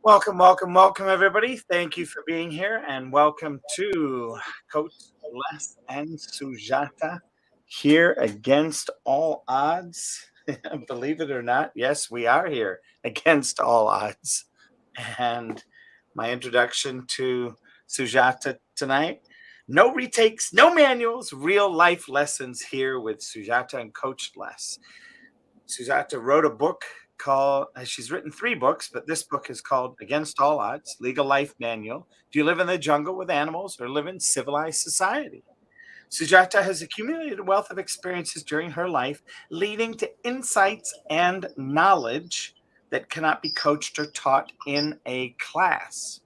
Welcome, welcome, welcome, everybody. Thank you for being here, and welcome to Coach Les and Sujata here against all odds. Believe it or not, yes, we are here against all odds. And my introduction to Sujata tonight: no retakes, no manuals, real life lessons here with Sujata and Coach Les. Sujata wrote a book called, she's written 3 books, but this book is called Against All Odds, Legal Life Manual. Do you live in the jungle with animals or live in civilized society? Sujata has accumulated a wealth of experiences during her life, leading to insights and knowledge that cannot be coached or taught in a class.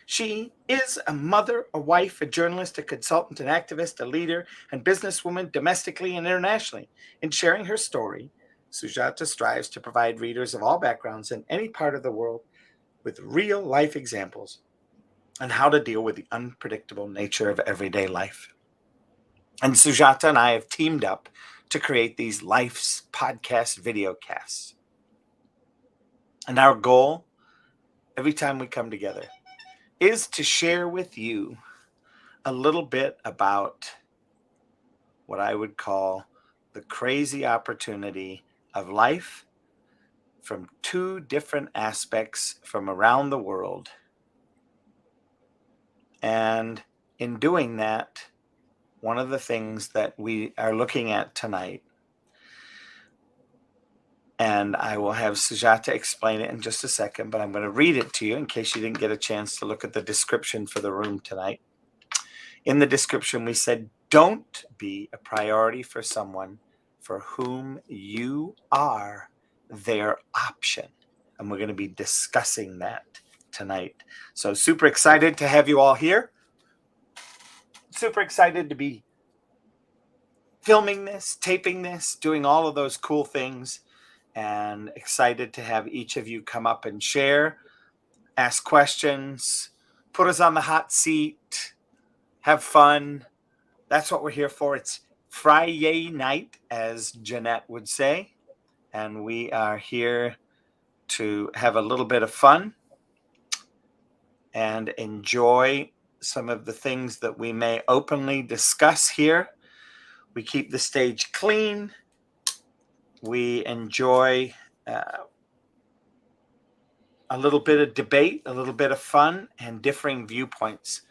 She is a mother, a wife, a journalist, a consultant, an activist, a leader, and businesswoman domestically and internationally. In sharing her story, Sujata strives to provide readers of all backgrounds in any part of the world with real life examples on how to deal with the unpredictable nature of everyday life. And Sujata and I have teamed up to create these Life's podcast video casts. And our goal, every time we come together, is to share with you a little bit about what I would call the crazy opportunity of life from 2 different aspects from around the world. And in doing that, one of the things that we are looking at tonight, and I will have Sujata explain it in just a second, but I'm going to read it to you in case you didn't get a chance to look at the description for the room tonight. In the description, we said, don't be a priority for someone for whom you are their option. And we're going to be discussing that tonight. So super excited to have you all here. Super excited to be filming this, taping this, doing all of those cool things, and excited to have each of you come up and share, ask questions, put us on the hot seat, have fun. That's what we're here for. It's Friday night, as Jeanette would say, and we are here to have a little bit of fun and enjoy some of the things that we may openly discuss here. We keep the stage clean. We enjoy a little bit of debate, a little bit of fun, and differing viewpoints.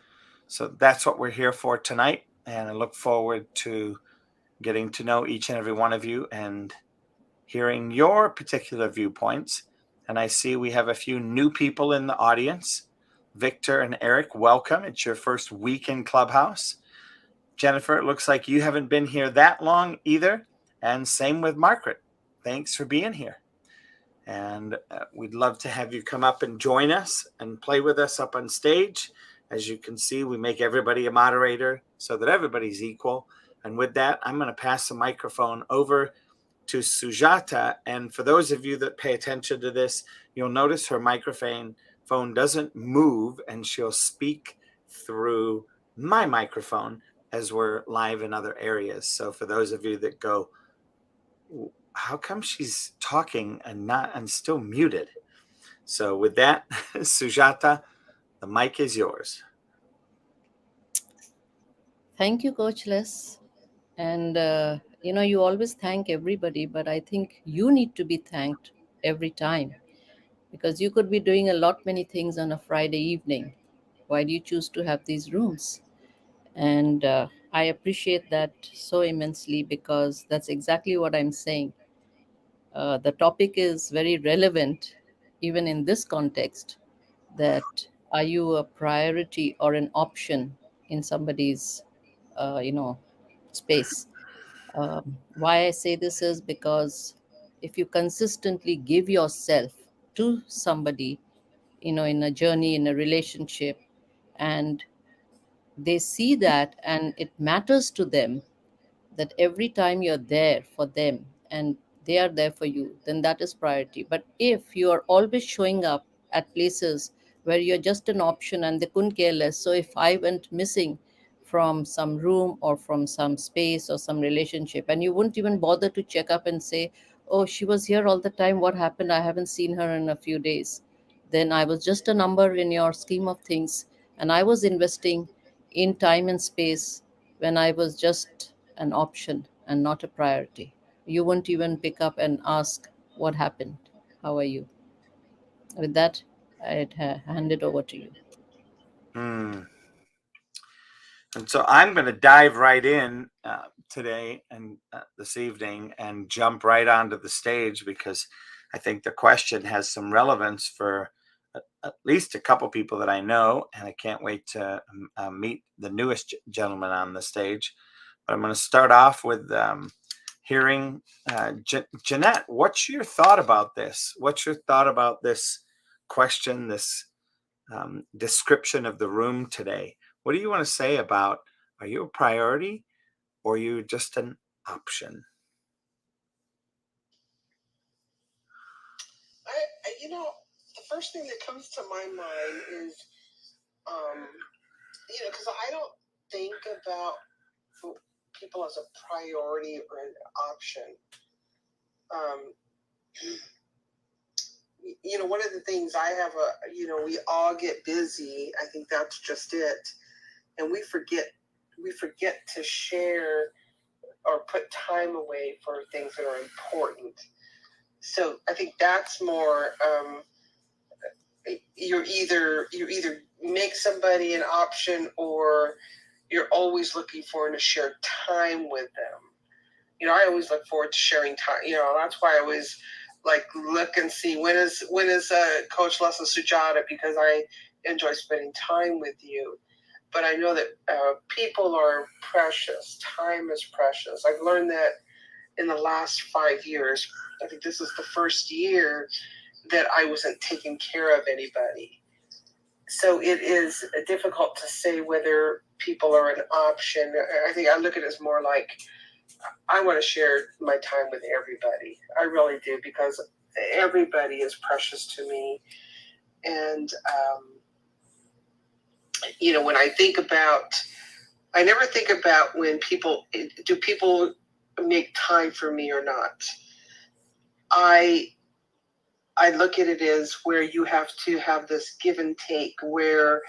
So that's what we're here for tonight, and I look forward to getting to know each and every one of you and hearing your particular viewpoints. And I see we have a few new people in the audience. Victor and Eric, welcome. It's your first week in Clubhouse. Jennifer, it looks like you haven't been here that long either. And same with Margaret. Thanks for being here. And we'd love to have you come up and join us and play with us up on stage. As you can see, we make everybody a moderator so that everybody's equal. And with that, I'm going to pass the microphone over to Sujata. And for those of you that pay attention to this, you'll notice her microphone doesn't move, and she'll speak through my microphone as we're live in other areas. So for those of you that go, how come she's talking and still muted? So with that, Sujata, the mic is yours. Thank you, Coach Les. And, you always thank everybody, but I think you need to be thanked every time because you could be doing a lot many things on a Friday evening. Why do you choose to have these rooms? And I appreciate that so immensely because that's exactly what I'm saying. The topic is very relevant even in this context, that are you a priority or an option in somebody's space. Why I say this is because if you consistently give yourself to somebody, in a journey, in a relationship, and they see that and it matters to them, that every time you're there for them and they are there for you, then that is priority. But if you are always showing up at places where you're just an option and they couldn't care less, so if I went missing from some room or from some space or some relationship, and you wouldn't even bother to check up and say, oh, she was here all the time, what happened, I haven't seen her in a few days, then I was just a number in your scheme of things, and I was investing in time and space when I was just an option and not a priority. You won't even pick up and ask, what happened? How are you? With that, I'd hand it over to you. Hmm. And so I'm going to dive right in today and this evening and jump right onto the stage, because I think the question has some relevance for at least a couple people that I know, and I can't wait to meet the newest gentleman on the stage. But I'm going to start off with hearing Jeanette. What's your thought about this? What's your thought about this question, this description of the room today? What do you want to say about, are you a priority or are you just an option? The first thing that comes to my mind is, because I don't think about people as a priority or an option. One of the things I have we all get busy. I think that's just it, and we forget to share or put time away for things that are important. So I think that's more. You either make somebody an option, or you're always looking forward to share time with them. I always look forward to sharing time. That's why I always look and see when is Coach Les and Sujata, because I enjoy spending time with you. But I know that people are precious. Time is precious. I've learned that in the last 5 years. I think this is the first year that I wasn't taking care of anybody. So it is difficult to say whether people are an option. I think I look at it as more like, I want to share my time with everybody. I really do, because everybody is precious to me. And, when I think about, I never think about when do people make time for me or not. I look at it as where you have to have this give and take, where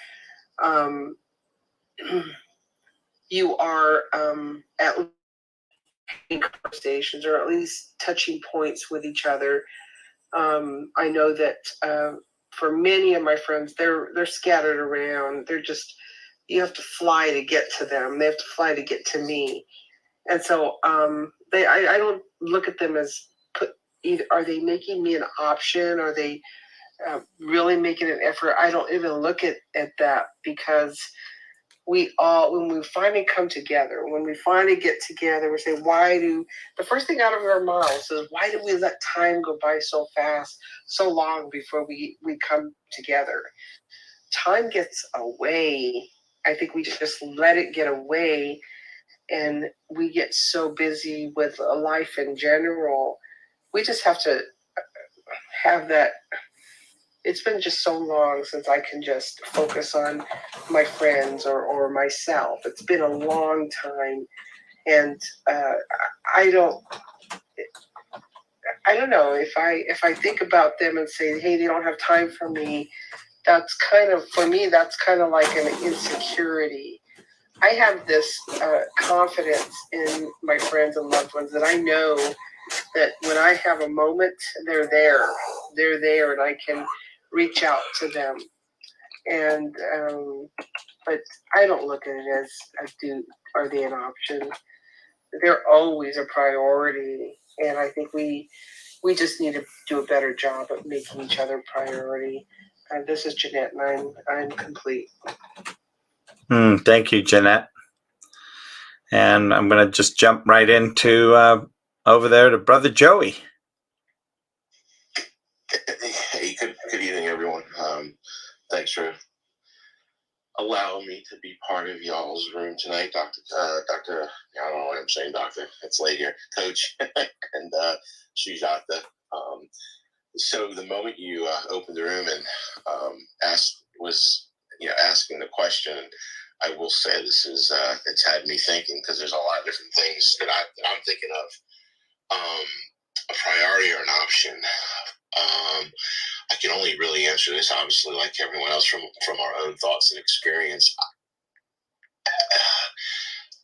you are at least having conversations, or at least touching points with each other. I know that for many of my friends, they're scattered around. They're just, you have to fly to get to them. They have to fly to get to me. And so I don't look at them as either, are they making me an option? Are they really making an effort? I don't even look at that, because when we finally come together, when we finally get together, we say, the first thing out of our mouths is, why do we let time go by so fast, so long before we come together? Time gets away. I think we just let it get away, and we get so busy with life in general. We just have to have that. It's been just so long since I can just focus on my friends or myself. It's been a long time, and I don't know if I think about them and say, hey, they don't have time for me. That's kind of, for me, that's kind of like an insecurity. I have this confidence in my friends and loved ones that I know that when I have a moment, they're there. They're there, and I can reach out to them. And but I don't look at it as are they an option? They're always a priority, and I think we just need to do a better job of making each other a priority. This is Jeanette, and I'm complete. Thank you, Jeanette. And I'm going to just jump right into over there to Brother Joey. Hey, good evening, everyone. Thanks for allowing me to be part of y'all's room tonight, Doctor. I don't know what I'm saying, Doctor. It's late here, Coach, and Sujata. So the moment you opened the room and asking the question, I will say this is it's had me thinking, because there's a lot of different things that I'm thinking of. A priority or an option. I can only really answer this, obviously, like everyone else, from our own thoughts and experience.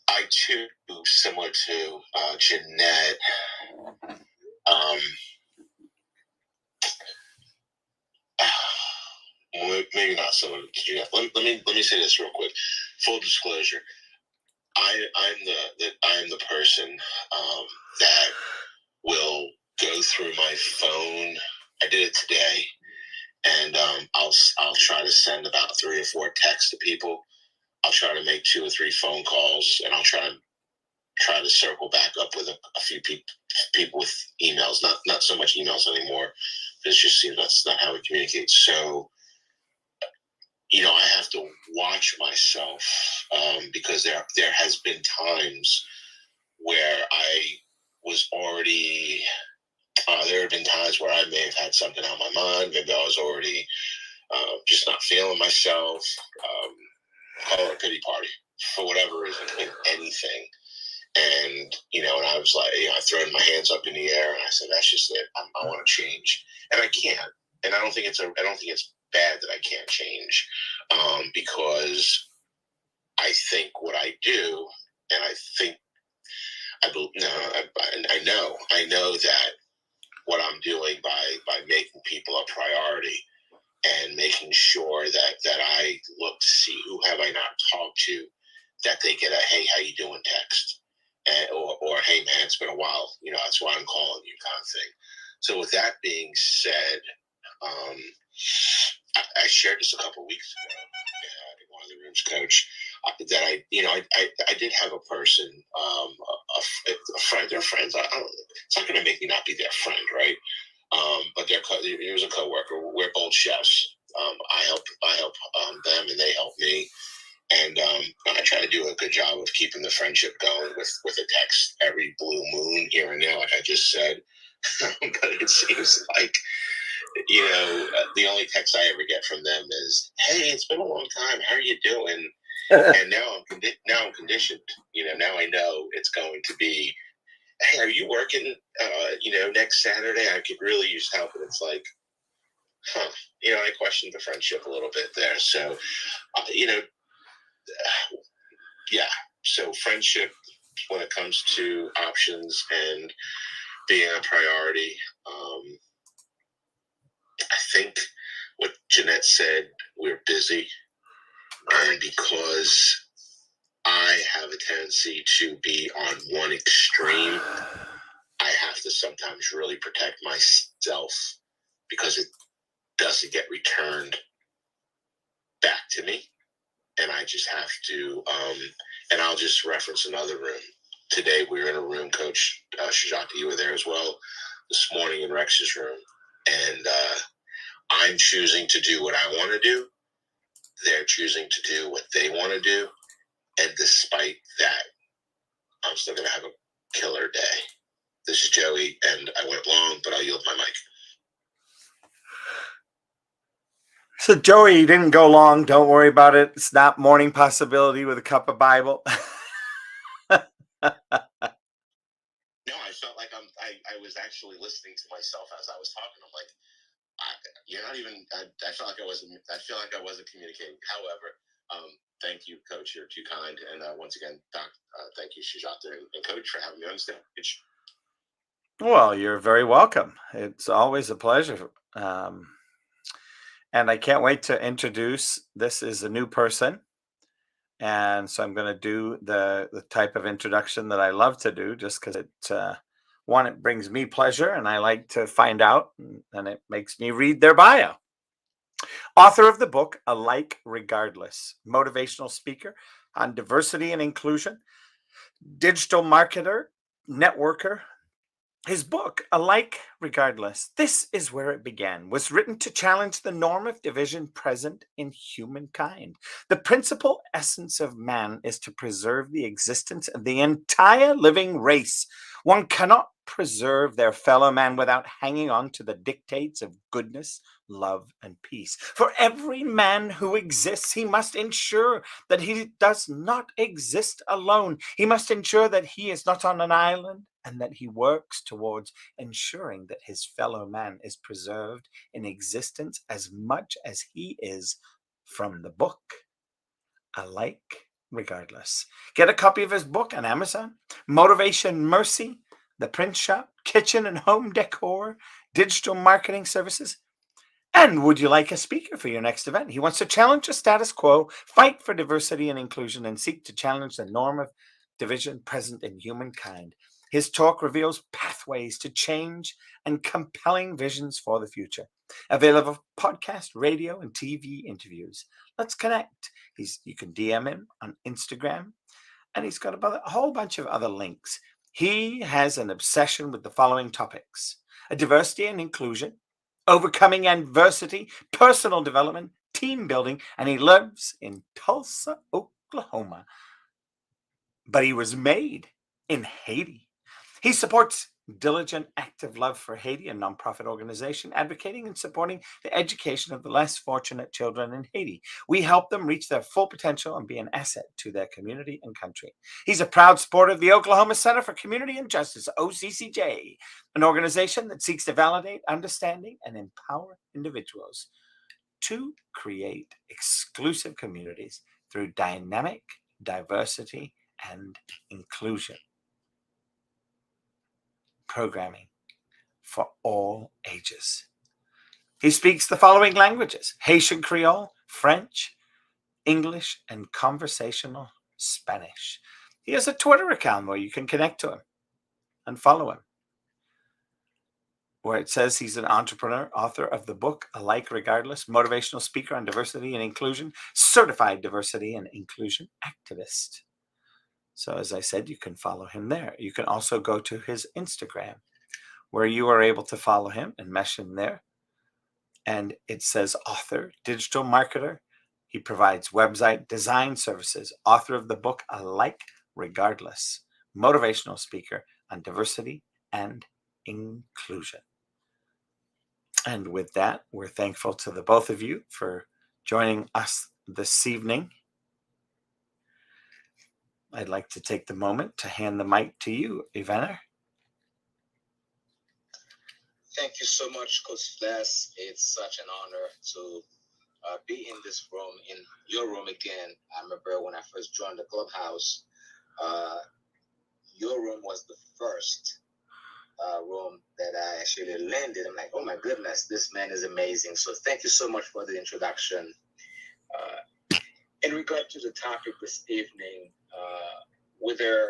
I too, similar to Jeanette, maybe not similar to Jeanette. Let me say this real quick. Full disclosure: I'm the person that will go through my phone. I did it today, and I'll try to send about 3 or 4 texts to people. I'll try to make 2 or 3 phone calls, and I'll try to circle back up with a few people with emails. Not so much emails anymore. It just seems that's not how we communicate. So, I have to watch myself, because there has been times where I was already. There have been times where I may have had something on my mind. Maybe I was already just not feeling myself. Call it a pity party for whatever reason, in anything. And, and I was like, I thrown my hands up in the air, and I said, that's just it. I want to change. And I can't. And I don't think it's bad that I can't change, because I think what I do, and I know that what I'm doing by making people a priority and making sure that I look to see who have I not talked to, that they get a "Hey, how you doing?" text, or "Hey man, it's been a while. That's why I'm calling you," kind of thing. So with that being said, I shared this a couple of weeks ago in one of the rooms, Coach, that I did have a person, a friend. They're friends. It's not going to make me not be their friend, right? But it was a coworker. We're both chefs. I help them, and they help me. And I try to do a good job of keeping the friendship going with a text every blue moon here and there, like I just said. But it seems like, the only text I ever get from them is, "Hey, it's been a long time. How are you doing?" And now I'm conditioned. Now I know it's going to be, "Hey, are you working? Next Saturday? I could really use help." And it's like, huh. I questioned the friendship a little bit there. So, yeah. So friendship, when it comes to options and being a priority, I think what Jeanette said, we're busy, and because I have a tendency to be on one extreme, I have to sometimes really protect myself, because it doesn't get returned back to me. And I just have to, and I'll just reference another room. Today we were in a room, Coach Sujata, you were there as well, this morning in Rex's room. And I'm choosing to do what I want to do. They're choosing to do what they want to do. And despite that, I'm still going to have a killer day. This is Joey, and I went long, but I'll yield my mic. So, Joey, you didn't go long. Don't worry about it. It's not morning possibility with a cup of Bible. No, I felt like I was actually listening to myself as I was talking. I'm like, you're not even. I felt like I wasn't. I feel like I wasn't communicating. However, thank you, Coach. You're too kind. And once again, Doc, thank you, Sujata and Coach, for having me on stage. Well, you're very welcome. It's always a pleasure. And I can't wait to introduce. This is a new person. And so I'm going to do the type of introduction that I love to do, just because it brings me pleasure, and I like to find out, and it makes me read their bio. Author of the book, Alike Regardless, motivational speaker on diversity and inclusion, digital marketer, networker. His book, Alike Regardless, This is Where It Began, was written to challenge the norm of division present in humankind. The principal essence of man is to preserve the existence of the entire living race. One cannot preserve their fellow man without hanging on to the dictates of goodness, love, and peace. For every man who exists, he must ensure that he does not exist alone. He must ensure that he is not on an island, and that he works towards ensuring that his fellow man is preserved in existence as much as he is. From the book, Alike Regardless. Get a copy of his book on Amazon. Motivation Mercy, The Print Shop, Kitchen and Home Decor, Digital Marketing Services. And would you like a speaker for your next event? He wants to challenge the status quo, fight for diversity and inclusion, and seek to challenge the norm of division present in humankind. His talk reveals pathways to change and compelling visions for the future. Available podcast, radio, and TV interviews. Let's connect. You can DM him on Instagram, and he's got about a whole bunch of other links. He has an obsession with the following topics: diversity and inclusion, overcoming adversity, personal development, team building, and he lives in Tulsa, Oklahoma. But he was made in Haiti. He supports Diligent Active Love for Haiti, a nonprofit organization advocating and supporting the education of the less fortunate children in Haiti. We help them reach their full potential and be an asset to their community and country. He's a proud supporter of the Oklahoma Center for Community and Justice, OCCJ, an organization that seeks to validate, understanding, and empower individuals to create exclusive communities through dynamic diversity and inclusion programming for all ages. He speaks the following languages: Haitian Creole, French, English, and conversational Spanish. He has a Twitter account where you can connect to him and follow him, where it says he's an entrepreneur, author of the book Alike Regardless, motivational speaker on diversity and inclusion, certified diversity and inclusion activist. So as I said, you can follow him there. You can also go to his Instagram, where you are able to follow him and mesh him there. And it says author, digital marketer. He provides website design services, author of the book Alike Regardless, motivational speaker on diversity and inclusion. And with that, we're thankful to the both of you for joining us this evening. I'd like to take the moment to hand the mic to you, Ivana. Thank you so much, Coach Les. It's such an honor to be in this room, in your room again. I remember when I first joined the clubhouse, your room was the first room that I actually landed. I'm like, oh my goodness, this man is amazing. So thank you so much for the introduction. In regard to the topic this evening, whether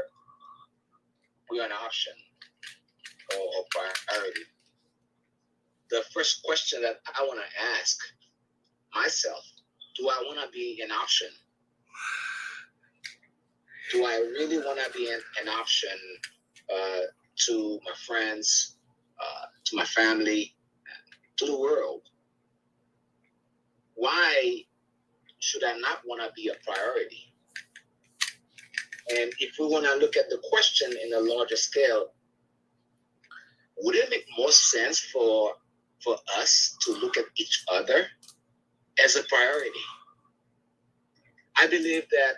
we're an option or priority, the first question that I want to ask myself, do I want to be an option? Do I really want to be an option to my friends, to my family, to the world? Why should I not want to be a priority? And if we want to look at the question in a larger scale, would it make more sense for us to look at each other as a priority? I believe that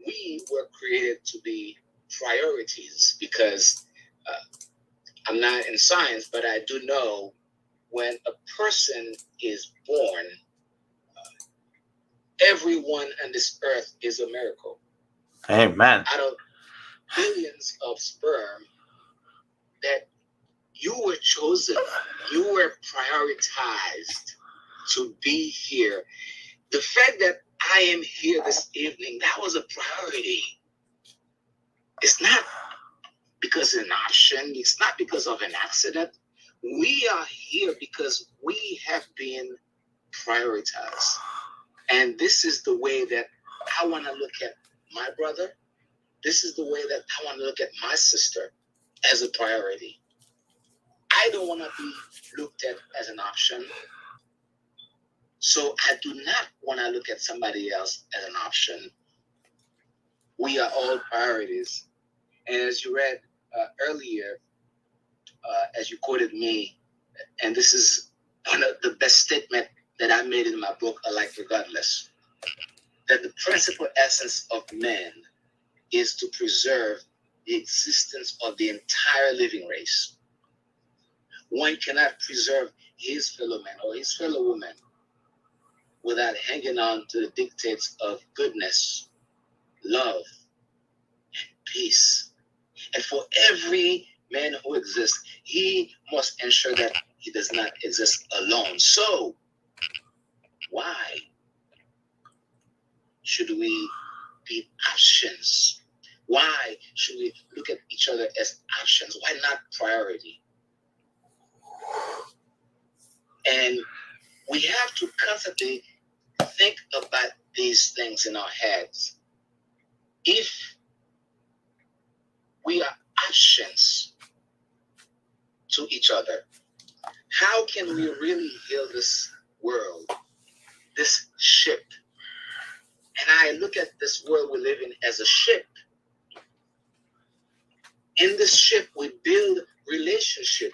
we were created to be priorities because I'm not in science, but I do know when a person is born, everyone on this earth is a miracle. Amen. Out of billions of sperm that you were chosen, you were prioritized to be here. The fact that I am here this evening, that was a priority. It's not because of an option. It's not because of an accident. We are here because we have been prioritized. And this is the way that I want to look at my brother. This is the way that I want to look at my sister as a priority. I don't want to be looked at as an option. So I do not want to look at somebody else as an option. We are all priorities. And as you read earlier, as you quoted me, and this is one of the best statement that I made in my book, Alike Regardless, that the principal essence of man is to preserve the existence of the entire living race. One cannot preserve his fellow man or his fellow woman without hanging on to the dictates of goodness, love, and peace. And for every man who exists, he must ensure that he does not exist alone. So, why should we be options? Why should we look at each other as options? Why not priority? And we have to constantly think about these things in our heads. If we are options to each other, how can we really heal this world, this ship? And I look at this world we live in as a ship. In this ship, we build relationship.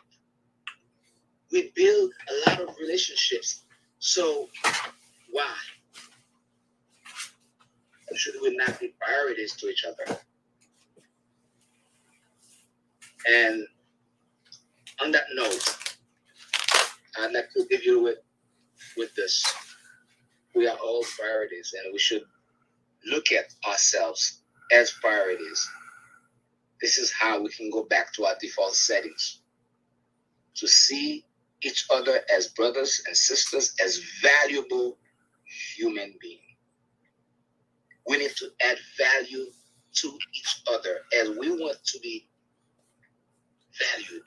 We build a lot of relationships. So why should we not be priorities to each other? And on that note, I'd like to give you with this. We are all priorities, and we should look at ourselves as priorities. This is how we can go back to our default settings to see each other as brothers and sisters, as valuable human beings. We need to add value to each other as we want to be valued.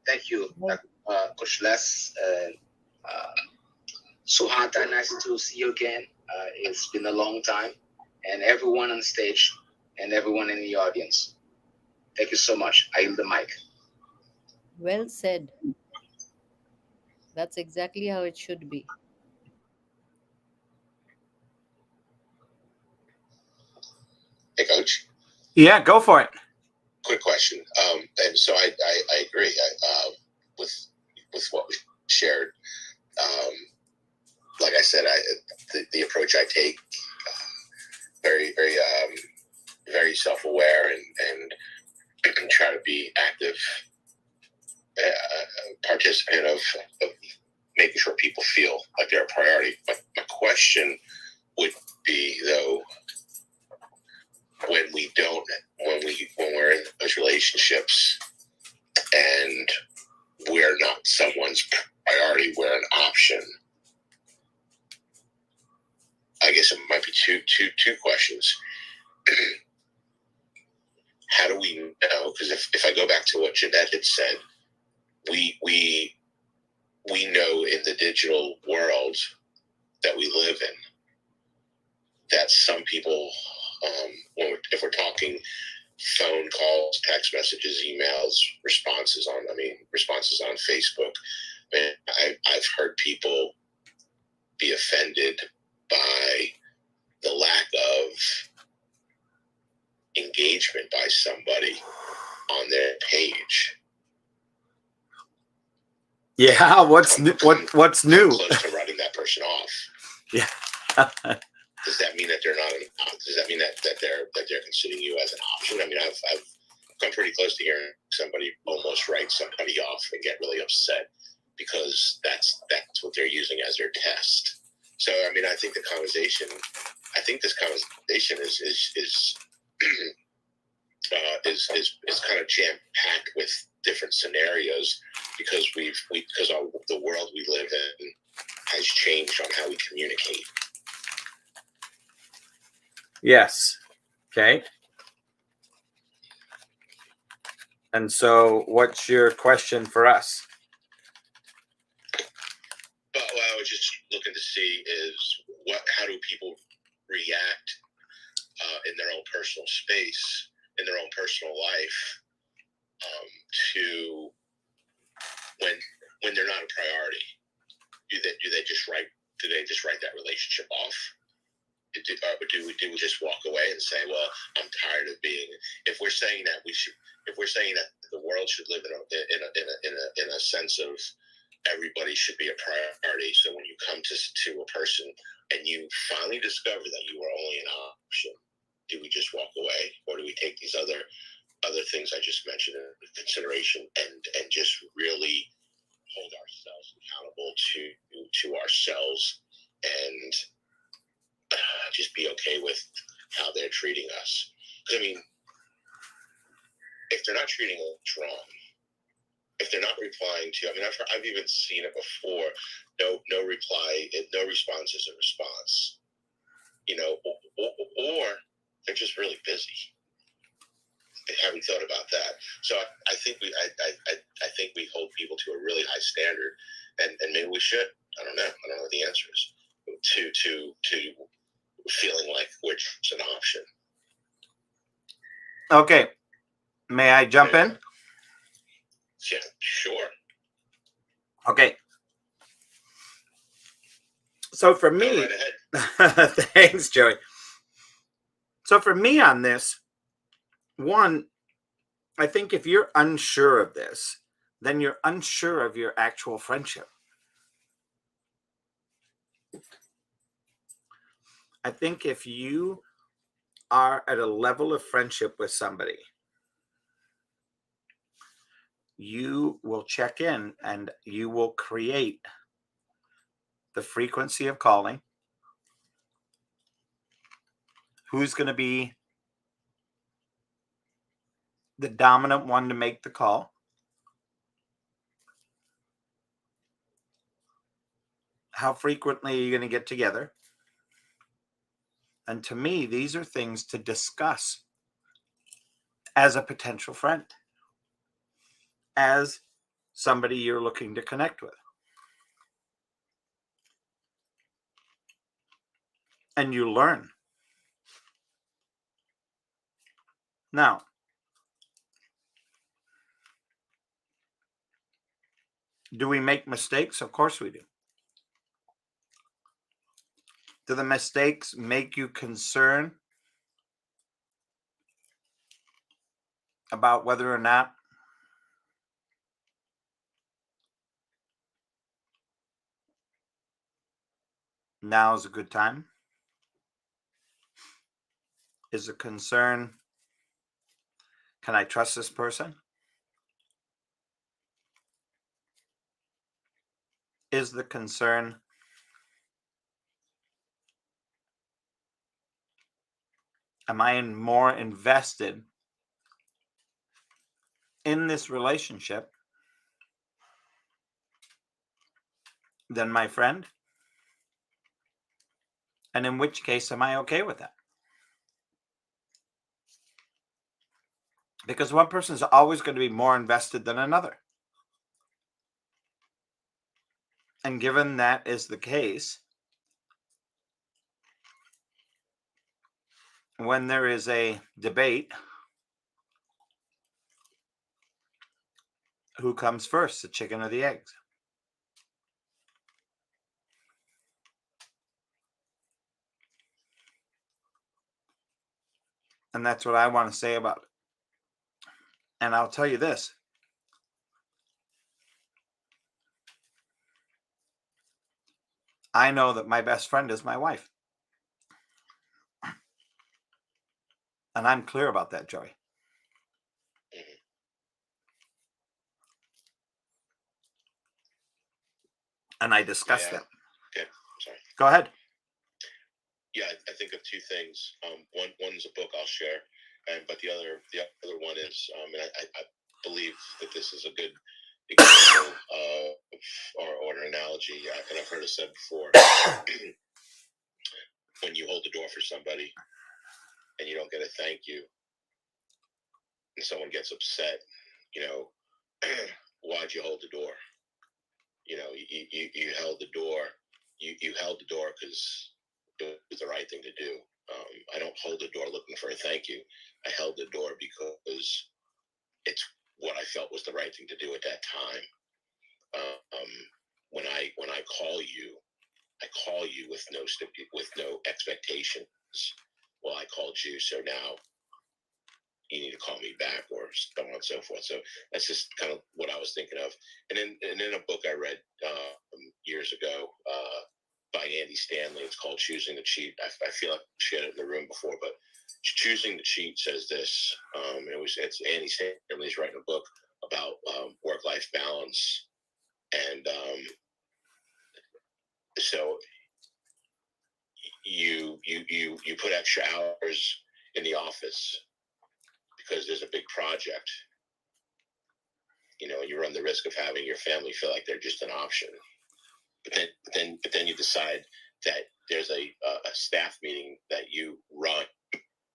Thank you, Coach Les. Sujata, nice to see you again. It's been a long time. And everyone on stage and everyone in the audience. Thank you so much. I yield the mic. Well said. That's exactly how it should be. Hey, Coach. Yeah, go for it. Quick question. And so I agree with what we shared. Like I said, the approach I take, very very self-aware and try to be active participant of making sure people feel like they're a priority. But my question would be, though, when we're in those relationships and we're not someone's priority, we're an option. I guess it might be two questions. How do we know? Because if I go back to what Jeanette had said, we know in the digital world that we live in that some people, if we're talking phone calls, text messages, emails, responses on Facebook, I've heard people be offended by the lack of engagement by somebody on their page. Yeah, what's new? What's new? Close to writing that person off. Yeah. Does that mean that they're not? Does that mean that they're considering you as an option? I mean, I've come pretty close to hearing somebody almost write somebody off and get really upset because that's what they're using as their test. So I mean, I think this conversation is kind of jam packed with different scenarios because the world we live in has changed on how we communicate. Yes. Okay. And so, what's your question for us? But what I was just looking to see is how do people react in their own personal space, in their own personal life, to when they're not a priority. Do they just write that relationship off do we just walk away and say, well, I'm tired of being? If we're saying that the world should live in a sense of everybody should be a priority. So when you come to a person and you finally discover that you are only an option, do we just walk away, or do we take these other things I just mentioned into consideration and just really hold ourselves accountable to ourselves and just be okay with how they're treating us? Because I mean, if they're not treating us wrong, if they're not replying to, I mean, I've even seen it before. No reply, no response is a response. You know, or they're just really busy. I haven't thought about that. So I think I think we hold people to a really high standard, and maybe we should. I don't know what the answer is to feeling like we're just an option. Okay, may I jump in? Yeah, sure. Okay. So for me, go right ahead. Thanks, Joey. So for me on this, one, I think if you're unsure of this, then you're unsure of your actual friendship. I think if you are at a level of friendship with somebody, you will check in and you will create the frequency of calling. Who's going to be the dominant one to make the call? How frequently are you going to get together? And to me, these are things to discuss as a potential friend, as somebody you're looking to connect with. And you learn. Now, do we make mistakes? Of course we do. Do the mistakes make you concerned about whether or not now is a good time? Is the concern, can I trust this person? Is the concern, am I more invested in this relationship than my friend? And in which case, am I okay with that? Because one person is always going to be more invested than another. And given that is the case, when there is a debate, who comes first, the chicken or the eggs? And that's what I want to say about it. And I'll tell you this. I know that my best friend is my wife. And I'm clear about that, Joey. And I discussed that. Okay, sorry. Go ahead. Yeah, I think of two things. One's a book I'll share, but the other one is, and I believe that this is a good example or an analogy, and I've heard it said before. When you hold the door for somebody and you don't get a thank you, and someone gets upset, you know, why'd you hold the door? You know, you held the door. You held the door because it was the right thing to do. I don't hold the door looking for a thank you. I held the door because it's what I felt was the right thing to do at that time. When I call you, I call you with no expectations. Well, I called you, so now you need to call me back, or so on and so forth. So that's just kind of what I was thinking of. And in a book I read years ago by Andy Stanley, it's called Choosing to Cheat. I feel like I shared it in the room before, but Choosing to Cheat says this. It's Andy Stanley's writing a book about work-life balance, and so you put extra hours in the office because there's a big project, and you run the risk of having your family feel like they're just an option. But then you decide that there's a staff meeting that you run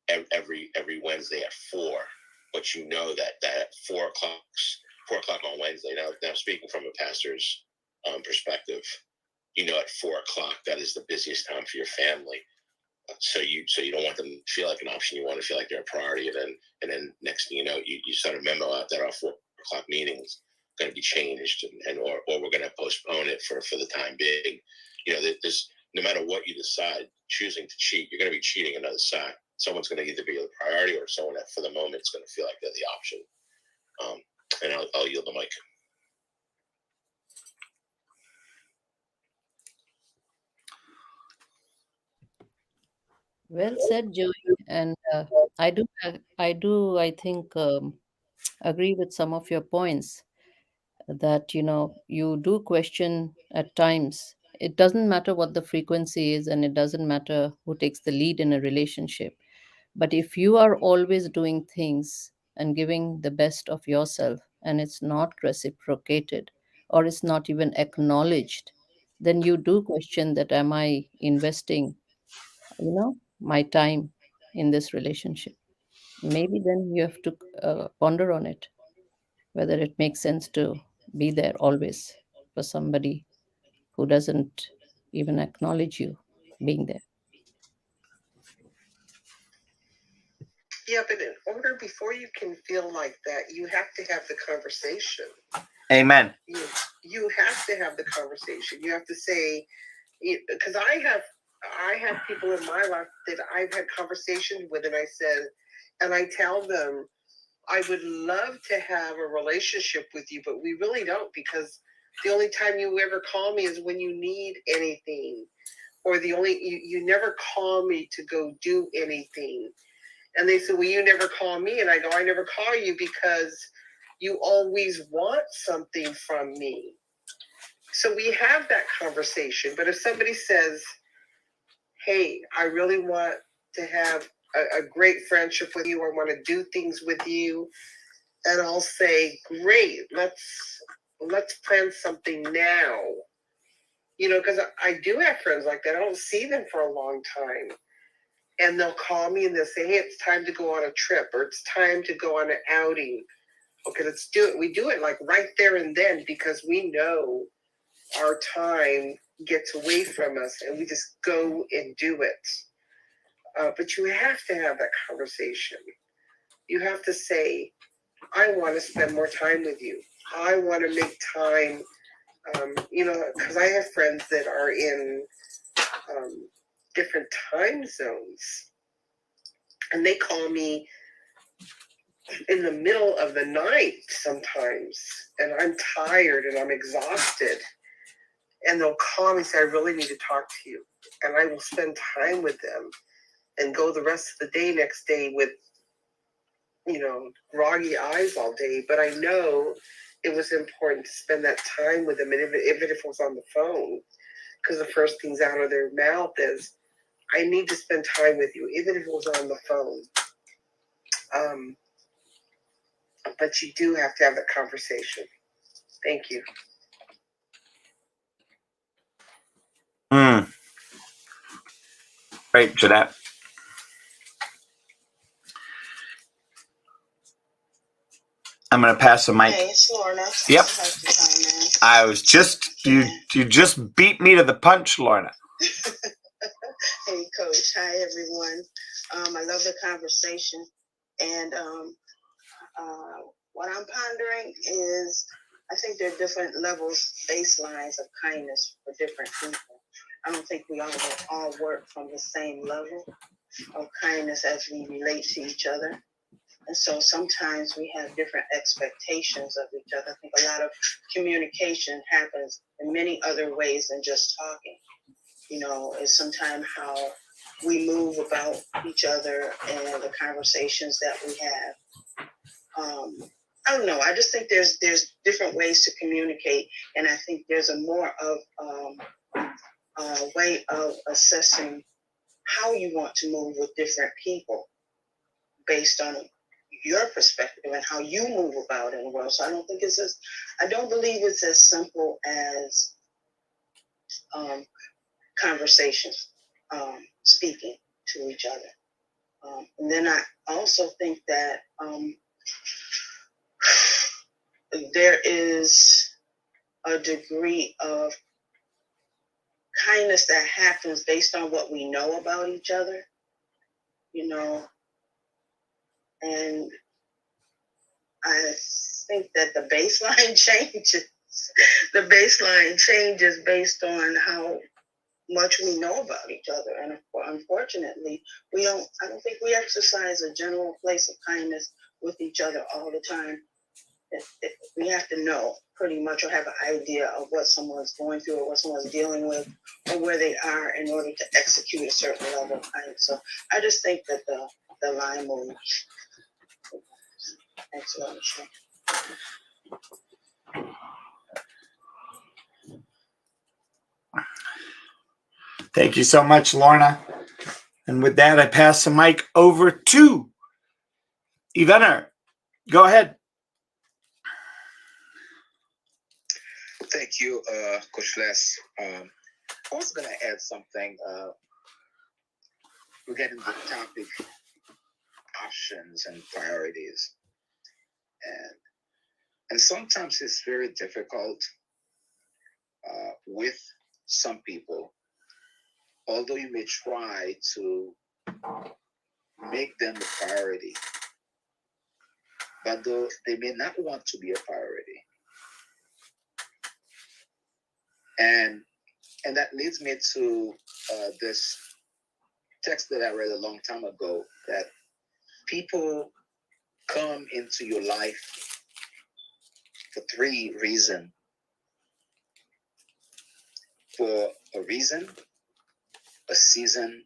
every Wednesday at 4, but you know that at 4:00 on Wednesday. Now speaking from a pastor's perspective, at 4:00 that is the busiest time for your family. So you don't want them to feel like an option. You want to feel like they're a priority, and then next thing you know, you send a memo out that our 4:00 meetings going to be changed, or we're going to postpone it for the time being. There's, no matter what you decide, choosing to cheat, you're going to be cheating another side. Someone's going to either be the priority, or someone that for the moment is going to feel like they're the option. And I'll yield the mic. Well said, Joey. And I think, agree with some of your points, that you do question at times. It doesn't matter what the frequency is, and it doesn't matter who takes the lead in a relationship. But if you are always doing things and giving the best of yourself, and it's not reciprocated, or it's not even acknowledged, then you do question that, am I investing my time in this relationship? Maybe then you have to ponder on it, whether it makes sense to be there always for somebody who doesn't even acknowledge you being there. Yeah, but in order, before you can feel like that, you have to have the conversation. Amen. You have to have the conversation. You have to say, because I have people in my life that I've had conversations with, and I tell them, I would love to have a relationship with you, but we really don't, because the only time you ever call me is when you need anything, or you never call me to go do anything. And they said, well, you never call me. And I go, I never call you because you always want something from me. So we have that conversation. But if somebody says, hey, I really want to have a great friendship with you, I want to do things with you, and I'll say, great, let's plan something now. Because I do have friends like that. I don't see them for a long time. And they'll call me and they'll say, hey, it's time to go on a trip, or it's time to go on an outing. Okay, let's do it. We do it like right there and then, because we know our time gets away from us and we just go and do it. But you have to have that conversation. You have to say, I want to spend more time with you. I want to make time, because I have friends that are in different time zones, and they call me in the middle of the night sometimes, and I'm tired and I'm exhausted, and they'll call me and say, I really need to talk to you. And I will spend time with them and go the rest of the day next day with groggy eyes all day, but I know it was important to spend that time with them, and even if it was on the phone, because the first things out of their mouth is, I need to spend time with you, even if it was on the phone. But you do have to have that conversation. Thank you. Great, Jeanette. I'm going to pass the mic. Hey, it's Lorna. Yep. I I was just, you just beat me to the punch, Lorna. Hey, Coach. Hi, everyone. I love the conversation. And what I'm pondering is, I think there are different levels, baselines of kindness for different people. I don't think we all work from the same level of kindness as we relate to each other. And so sometimes we have different expectations of each other. I think a lot of communication happens in many other ways than just talking. Is sometimes how we move about each other and the conversations that we have. I don't know. I just think there's different ways to communicate, and I think there's a more of a way of assessing how you want to move with different people based on your perspective and how you move about in the world. So I don't believe it's as simple as conversations, speaking to each other. And then I also think that there is a degree of kindness that happens based on what we know about each other, and I think that the baseline changes. The baseline changes based on how much we know about each other, and unfortunately, I don't think we exercise a general place of kindness with each other all the time. We have to know pretty much, or have an idea of what someone's going through or what someone's dealing with or where they are in order to execute a certain level of kindness. So I just think that the line moves. Thanks a lot, Michelle. Thank you so much, Lorna. And with that, I pass the mic over to Evener. Go ahead. Thank you, Coach Les. I was going to add something regarding the topic, options and priorities. And sometimes it's very difficult with some people, although you may try to make them a priority, but though they may not want to be a priority. And that leads me to this text that I read a long time ago, that people come into your life for 3 reasons. For a reason, a season,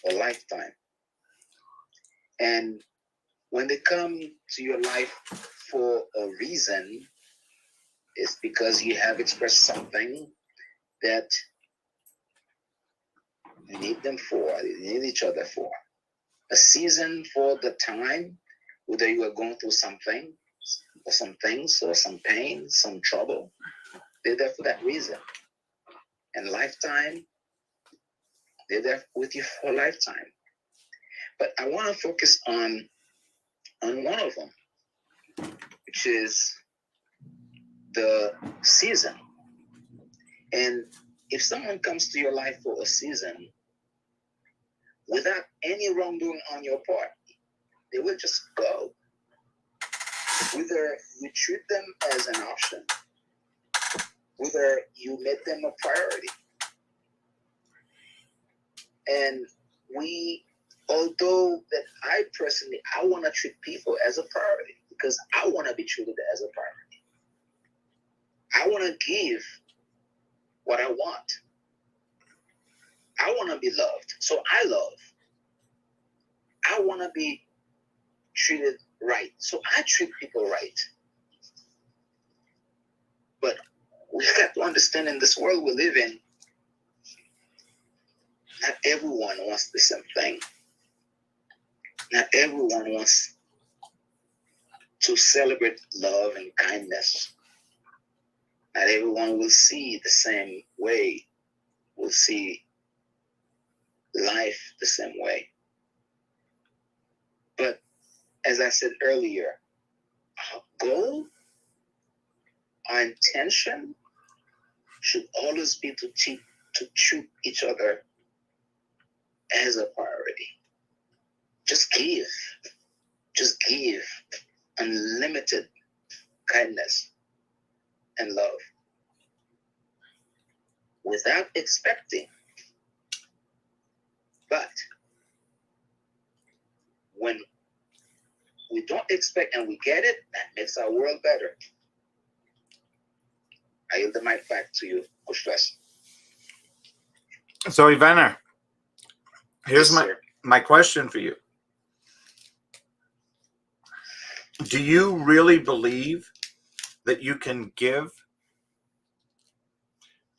or lifetime. And when they come to your life for a reason, it's because you have expressed something that you need them for, you need each other for. A season for the time, whether you are going through something, or some things, or some pain, some trouble, they're there for that reason. And lifetime, they're there with you for a lifetime. But I want to focus on one of them, which is the season. And if someone comes to your life for a season without any wrongdoing on your part, they will just go. Whether you treat them as an option, whether you make them a priority. And although that I personally, I want to treat people as a priority because I want to be treated as a priority. I want to give what I want. I want to be loved, so I love. I want to be treated right, so I treat people right. But we got to understand, in this world we live in, not everyone wants the same thing. Not everyone wants to celebrate love and kindness. Not everyone will see the same way, will see life the same way. But as I said earlier, our goal, our intention should always be to treat each other as a priority. Just give unlimited kindness and love. without expecting. But when we don't expect and we get it, that makes our world better. I yield the mic back to you, Coach Les. So, Ivana, here's Yes, sir. my question for you. Do you really believe that you can give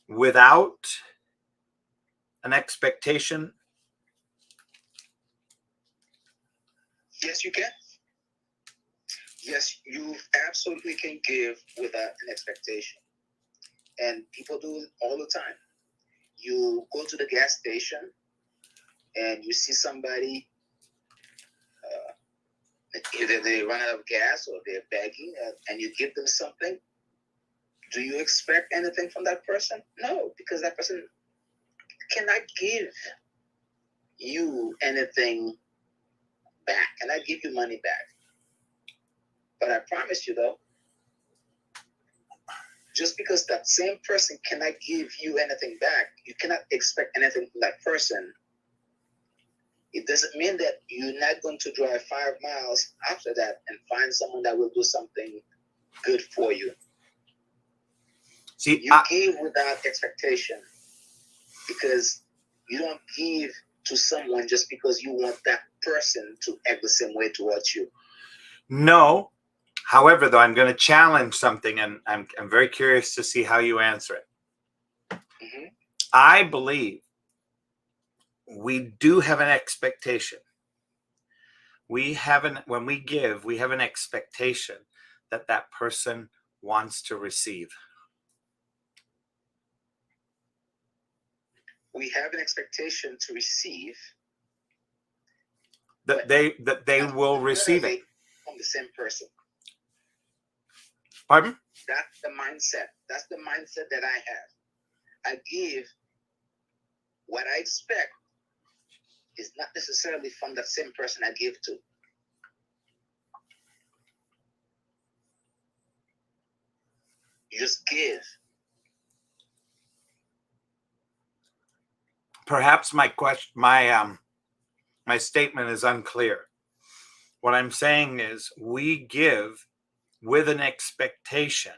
without an expectation? Yes, you can. Yes, you absolutely can give without an expectation. And people do it all the time. You go to the gas station and you see somebody, either they run out of gas or they're begging, and you give them something. Do you expect anything from that person? No, because that person cannot give you anything back, cannot give you money back. But I promise you, though, just because that same person cannot give you anything back, you cannot expect anything from that person. It doesn't mean that you're not going to drive 5 miles after that and find someone that will do something good for you. See, You give without expectation, because you don't give to someone just because you want that person to act the same way towards you. No. However, though, I'm going to challenge something, and I'm very curious to see how you answer it. Mm-hmm. I believe we do have an expectation. When we give, we have an expectation that that person wants to receive. We have an expectation to receive, That they will receive it from the same person. Pardon? That's the mindset. That's the mindset that I have. I give what I expect is not necessarily from that same person I give to. You just give. Perhaps my statement is unclear. What I'm saying is we give with an expectation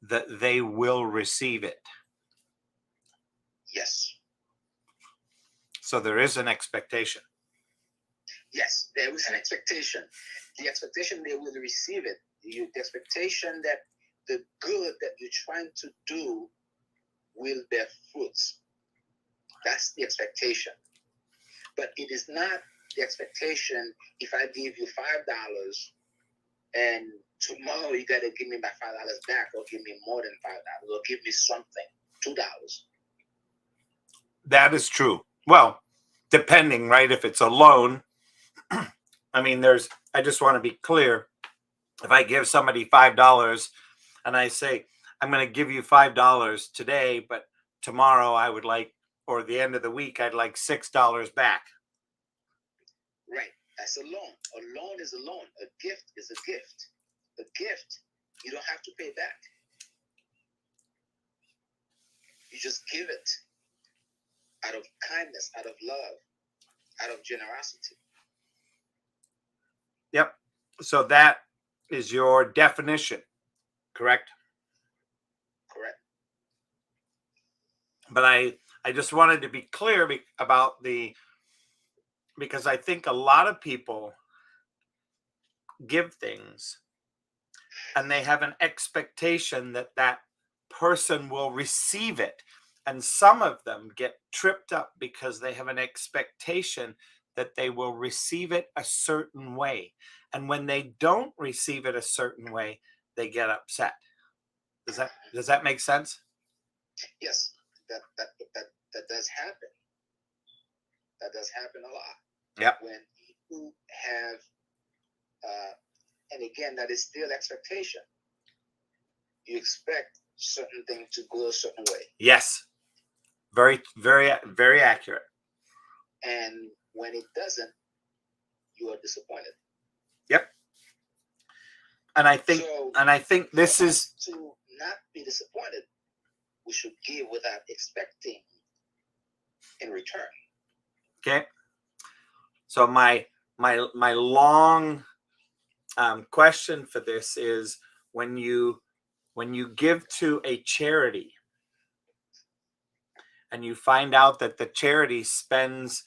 that they will receive it. Yes. So there is an expectation. Yes, there is an expectation. The expectation they will receive it. The expectation that the good that you're trying to do will bear fruits. That's the expectation. But it is not the expectation if I give you $5 and tomorrow you got to give me my $5 back, or give me more than $5, or give me something, $2. That is true. Well, depending, right? If it's a loan, I mean, I just want to be clear. If I give somebody $5 and I say, I'm going to give you $5 today, but tomorrow I would like, or the end of the week, I'd like $6 back. Right. That's a loan. A loan is a loan. A gift is a gift. A gift, you don't have to pay back. You just give it out of kindness, out of love, out of generosity. Yep. So that is your definition, correct? Correct. But I just wanted to be clear about because I think a lot of people give things and they have an expectation that that person will receive it. And some of them get tripped up because they have an expectation that they will receive it a certain way. And when they don't receive it a certain way, they get upset. Does that make sense? Yes, that does happen. That does happen a lot. Yeah. When you have, and again, that is still expectation. You expect certain things to go a certain way. Yes. Very, very, very accurate. And when it doesn't, you are disappointed. Yep. And I think this is to not be disappointed. we should give without expecting in return. Okay. So my long question for this is, when you give to a charity and you find out that the charity spends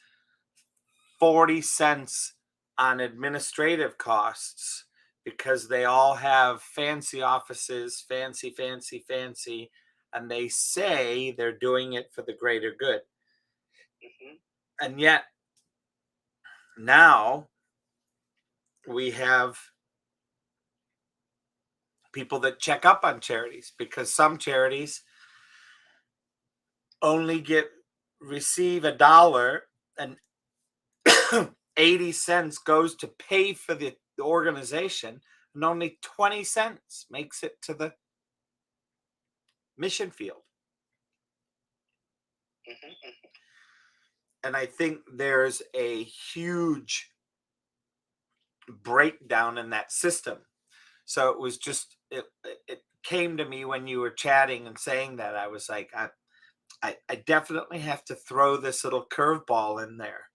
40 cents on administrative costs because they all have fancy offices, fancy, and they say they're doing it for the greater good. And yet now we have people that check up on charities, because some charities only receive $1 and 80 cents goes to pay for the organization, and only 20 cents makes it to the mission field. And I think there's a huge breakdown in that system. So it was just, it came to me when you were chatting and saying that. I was like, I definitely have to throw this little curveball in there,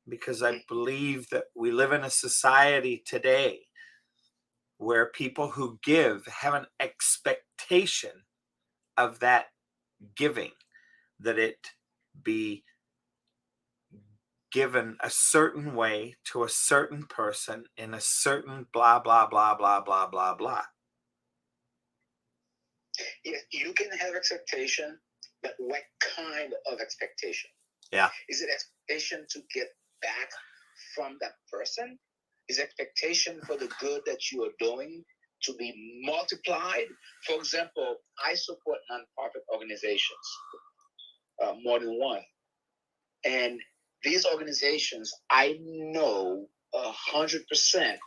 because I believe that we live in a society today where people who give have an expectation of that giving, that it be given a certain way to a certain person in a certain blah, blah, blah, blah, blah, blah, blah. Yes, you can have expectation, but what kind of expectation? Yeah. Is it expectation to get back from that person? Is expectation for the good that you are doing to be multiplied? For example, I support nonprofit organizations, more than one. And these organizations, I know 100%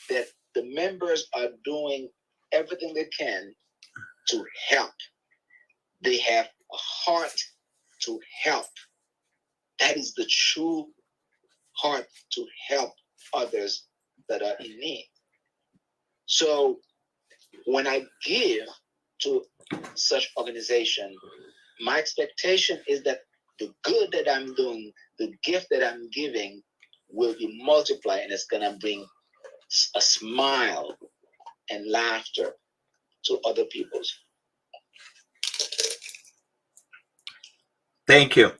that the members are doing everything they can to help. They have a heart to help. That is the true heart, to help others that are in need. So when I give to such organization, my expectation is that the good that I'm doing, the gift that I'm giving, will be multiplied, and it's going to bring a smile and laughter to other people's. Thank you.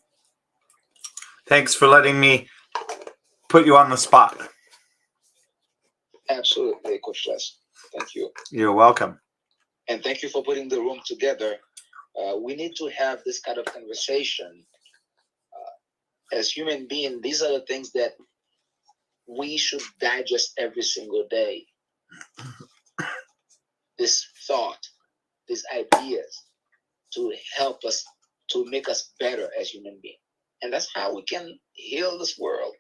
Thanks for letting me put you on the spot. Absolutely, Coach Les. Thank you. You're welcome. And thank you for putting the room together. We need to have this kind of conversation. As human beings, these are the things that we should digest every single day. This thought, these ideas, to help us, to make us better as human beings. And that's how we can heal this world,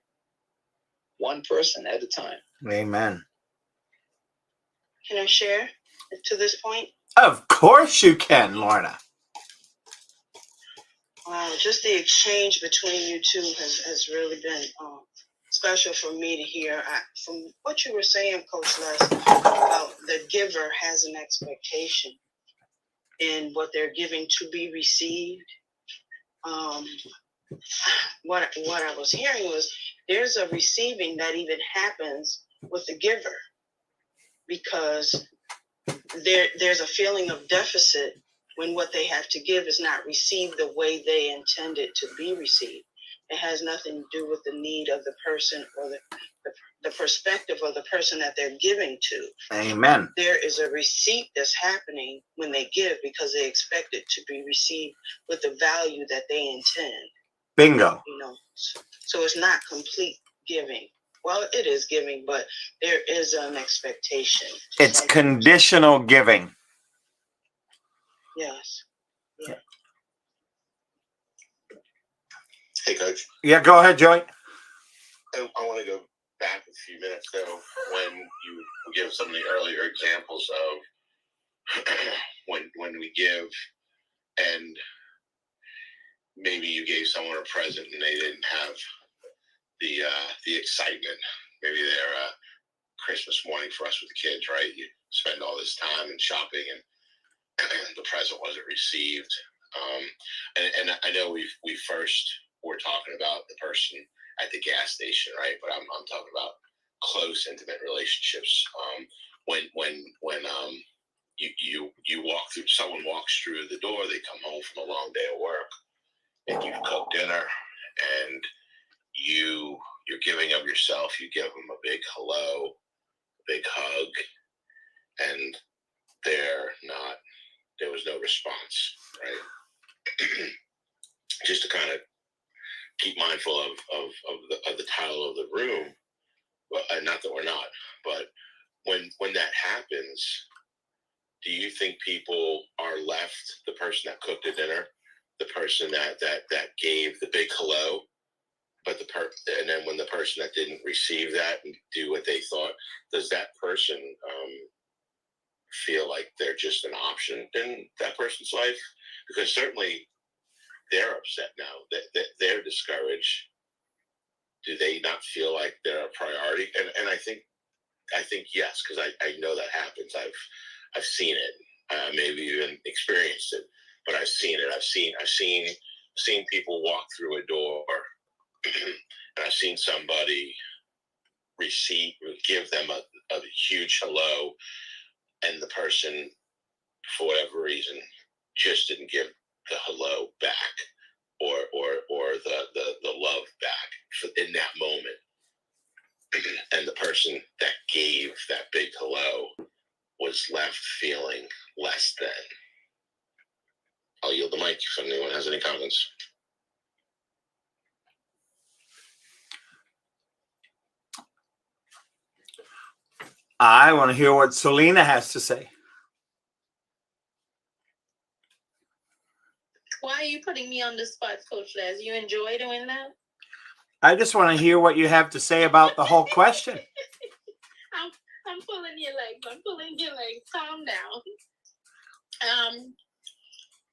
one person at a time. Amen. Can I share to this point? Of course you can, Lorna. Wow, just the exchange between you two has really been special for me to hear. From what you were saying, Coach Les, about the giver has an expectation in what they're giving to be received. What I was hearing was there's a receiving that even happens with the giver, because there's a feeling of deficit when what they have to give is not received the way they intended to be received. It has nothing to do with the need of the person or the perspective of the person that they're giving to. Amen. There is a receipt that's happening when they give, because they expect it to be received with the value that they intend. Bingo. You know, so it's not complete giving. Well, it is giving, but there is an expectation. It's conditional giving. Yes. Yeah. Hey, Coach. Yeah, go ahead, Joey. I want to go back a few minutes, though, when you give some of the earlier examples of when we give, and maybe you gave someone a present and they didn't have the excitement. Maybe they're Christmas morning for us with the kids, right? You spend all this time and shopping, and the present wasn't received. And I know we first were talking about the person at the gas station, right? But I'm talking about close, intimate relationships. When you walk through, someone walks through the door, they come home from a long day of work, and you cook dinner, and you're giving of yourself. You give them a big hello, a big hug, and there was no response, right? Just to kind of keep mindful of the title of the room, well, not that we're not, but when that happens, do you think people are left, the person that cooked the dinner, the person that gave the big hello, but and then when the person that didn't receive that and do what they thought, does that person feel like they're just an option in that person's life? Because certainly they're upset now, that they're discouraged. Do they not feel like they're a priority? And I think yes, because I know that happens. I've seen it. Maybe even experienced it, but I've seen it. I've seen people walk through a door, and I've seen somebody give them a huge hello, and the person, for whatever reason, just didn't give the hello back or the love back in that moment. And the person that gave that big hello was left feeling less than. I'll yield the mic if anyone has any comments. I want to hear what Selena has to say. Why are you putting me on the spot, Coach Les? You enjoy doing that? I just want to hear what you have to say about the whole question. I'm pulling your legs. I'm pulling your legs. Calm down.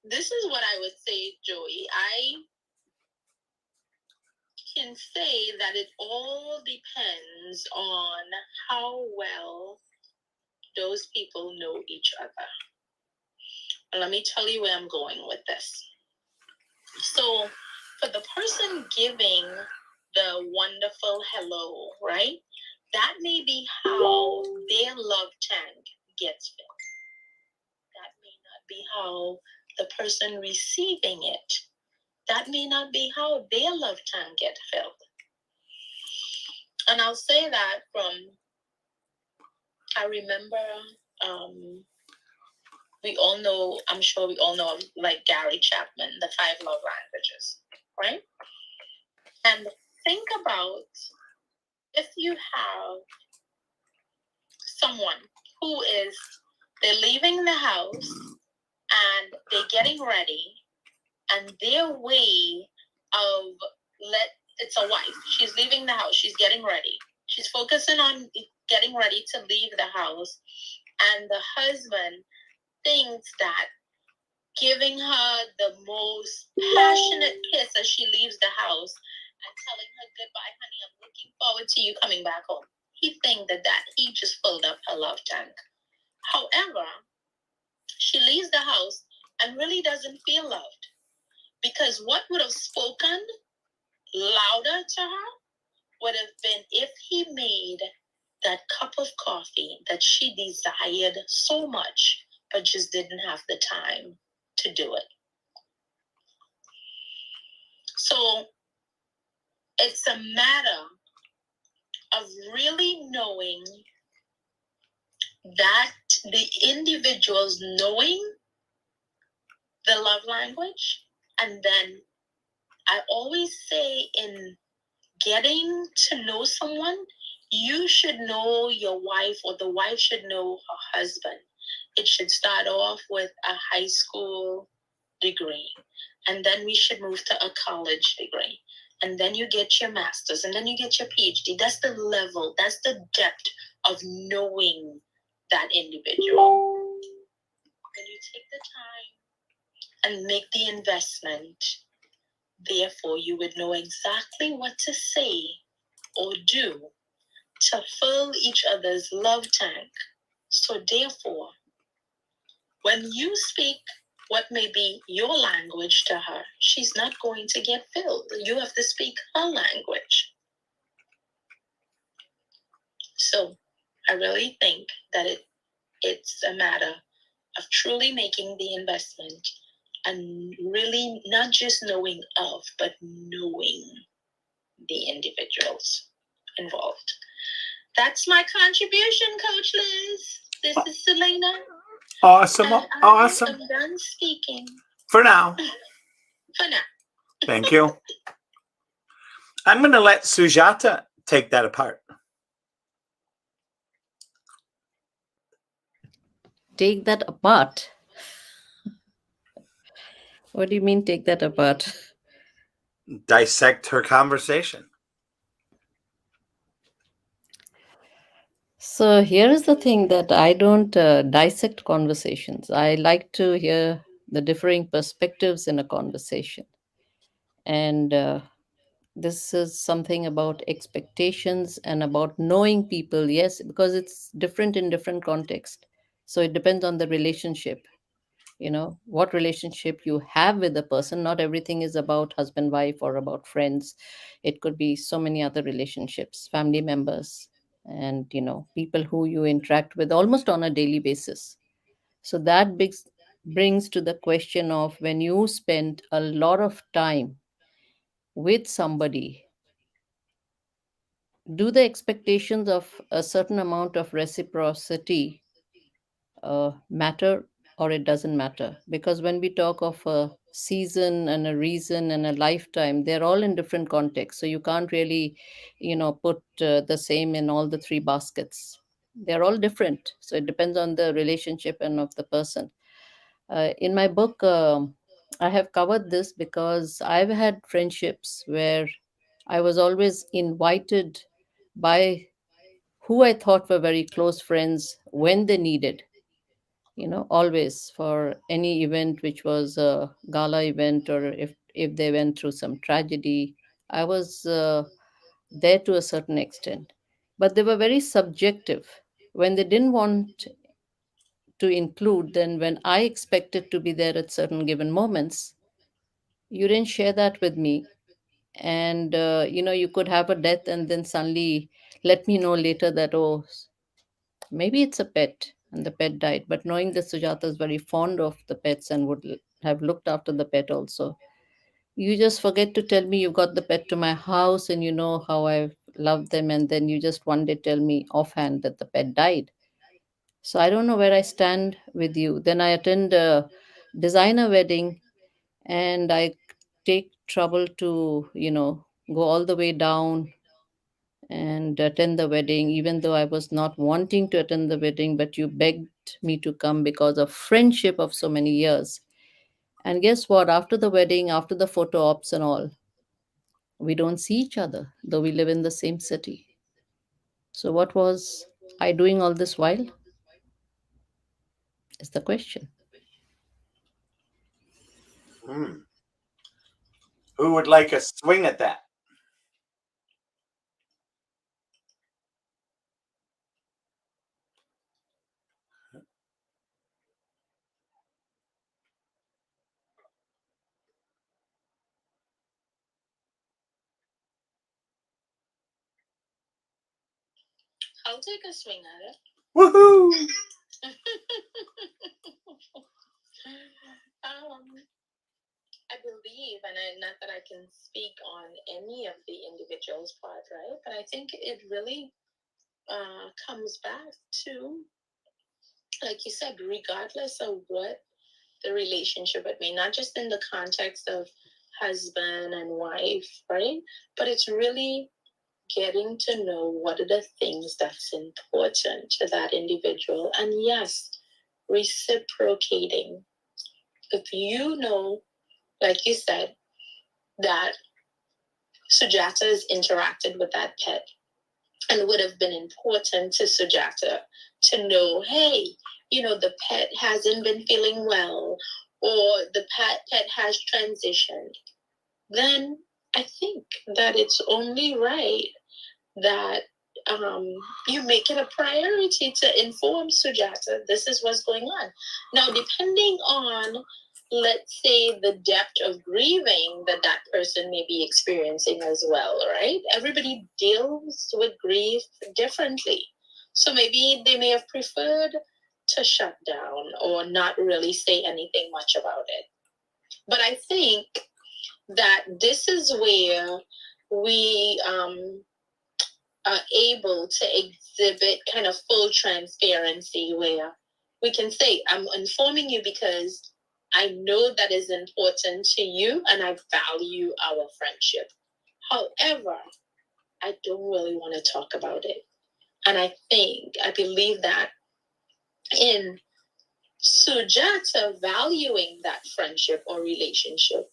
This is what I would say, Joey. I can say that it all depends on how well those people know each other. And let me tell you where I'm going with this. So for the person giving the wonderful hello, right? That may be how their love tank gets filled. That may not be how the person receiving it. That may not be how their love tank gets filled. And I'll say that I remember, we all know, I'm sure we all know, like Gary Chapman, the 5 love languages, right? And think about if you have someone who they're leaving the house and they're getting ready, and their way of it's a wife. She's leaving the house. She's getting ready. She's focusing on getting ready to leave the house. And the husband thinks that giving her the most passionate kiss as she leaves the house and telling her, goodbye, honey, I'm looking forward to you coming back home. He thinks that he just filled up her love tank. However, she leaves the house and really doesn't feel loved, because what would have spoken louder to her would have been if he made that cup of coffee that she desired so much, but just didn't have the time to do it. So it's a matter of really knowing that the individuals knowing the love language. And then I always say, in getting to know someone, you should know your wife, or the wife should know her husband. It should start off with a high school degree, and then we should move to a college degree, and then you get your master's, and then you get your PhD. That's the level, that's the depth of knowing that individual. When you take the time and make the investment, therefore you would know exactly what to say or do to fill each other's love tank. So therefore, when you speak what may be your language to her, she's not going to get filled. You have to speak her language. So I really think that it's a matter of truly making the investment and really not just knowing of, but knowing the individuals involved. That's my contribution, Coach Liz. This is Selena. Awesome. And Awesome. I'm done speaking. For now. For now. Thank you. I'm going to let Sujata take that apart. Take that apart? What do you mean take that apart? Dissect her conversation. So here is the thing, that I don't dissect conversations. I like to hear the differing perspectives in a conversation. And this is something about expectations and about knowing people, yes, because it's different in different context. So it depends on the relationship, what relationship you have with the person. Not everything is about husband wife or about friends. It could be so many other relationships, family members, and people who you interact with almost on a daily basis. So that brings to the question of, when you spend a lot of time with somebody, do the expectations of a certain amount of reciprocity matter, or it doesn't matter? Because when we talk of a season and a reason and a lifetime, they're all in different contexts. So you can't really put the same in all the three baskets. They're all different, so it depends on the relationship and of the person. In my book, I have covered this because I've had friendships where I was always invited by who I thought were very close friends when they needed, always, for any event which was a gala event, or if they went through some tragedy. I was there to a certain extent, but they were very subjective. When they didn't want to include, then when I expected to be there at certain given moments, you didn't share that with me. And you could have a death and then suddenly let me know later that, oh, maybe it's a pet and the pet died. But knowing that Sujata is very fond of the pets and would have looked after the pet also, you just forget to tell me you got the pet to my house and you know how I love them, and then you just one day tell me offhand that the pet died. So I don't know where I stand with you. Then I attend a designer wedding, and I take trouble to go all the way down and attend the wedding, even though I was not wanting to attend the wedding, but you begged me to come because of friendship of so many years. And guess what? After the wedding, after the photo ops and all, we don't see each other, though we live in the same city. So, what was I doing all this while? Is the question. Who would like a swing at that? I'll take a swing at it. Woohoo! I believe, and not that I can speak on any of the individual's part, right? But I think it really comes back to, like you said, regardless of what the relationship would be, not just in the context of husband and wife, right? But it's really getting to know what are the things that's important to that individual. And yes, reciprocating. If you know, like you said, that Sujata has interacted with that pet, and it would have been important to Sujata to know, hey, the pet hasn't been feeling well, or the pet has transitioned, then I think that it's only right that you make it a priority to inform Sujata this is what's going on. Now, depending on, let's say, the depth of grieving that that person may be experiencing as well, right? Everybody deals with grief differently. So maybe they may have preferred to shut down or not really say anything much about it. But I think that this is where we are able to exhibit kind of full transparency, where we can say, I'm informing you because I know that is important to you and I value our friendship. However, I don't really want to talk about it. And I believe that in Sujata valuing that friendship or relationship,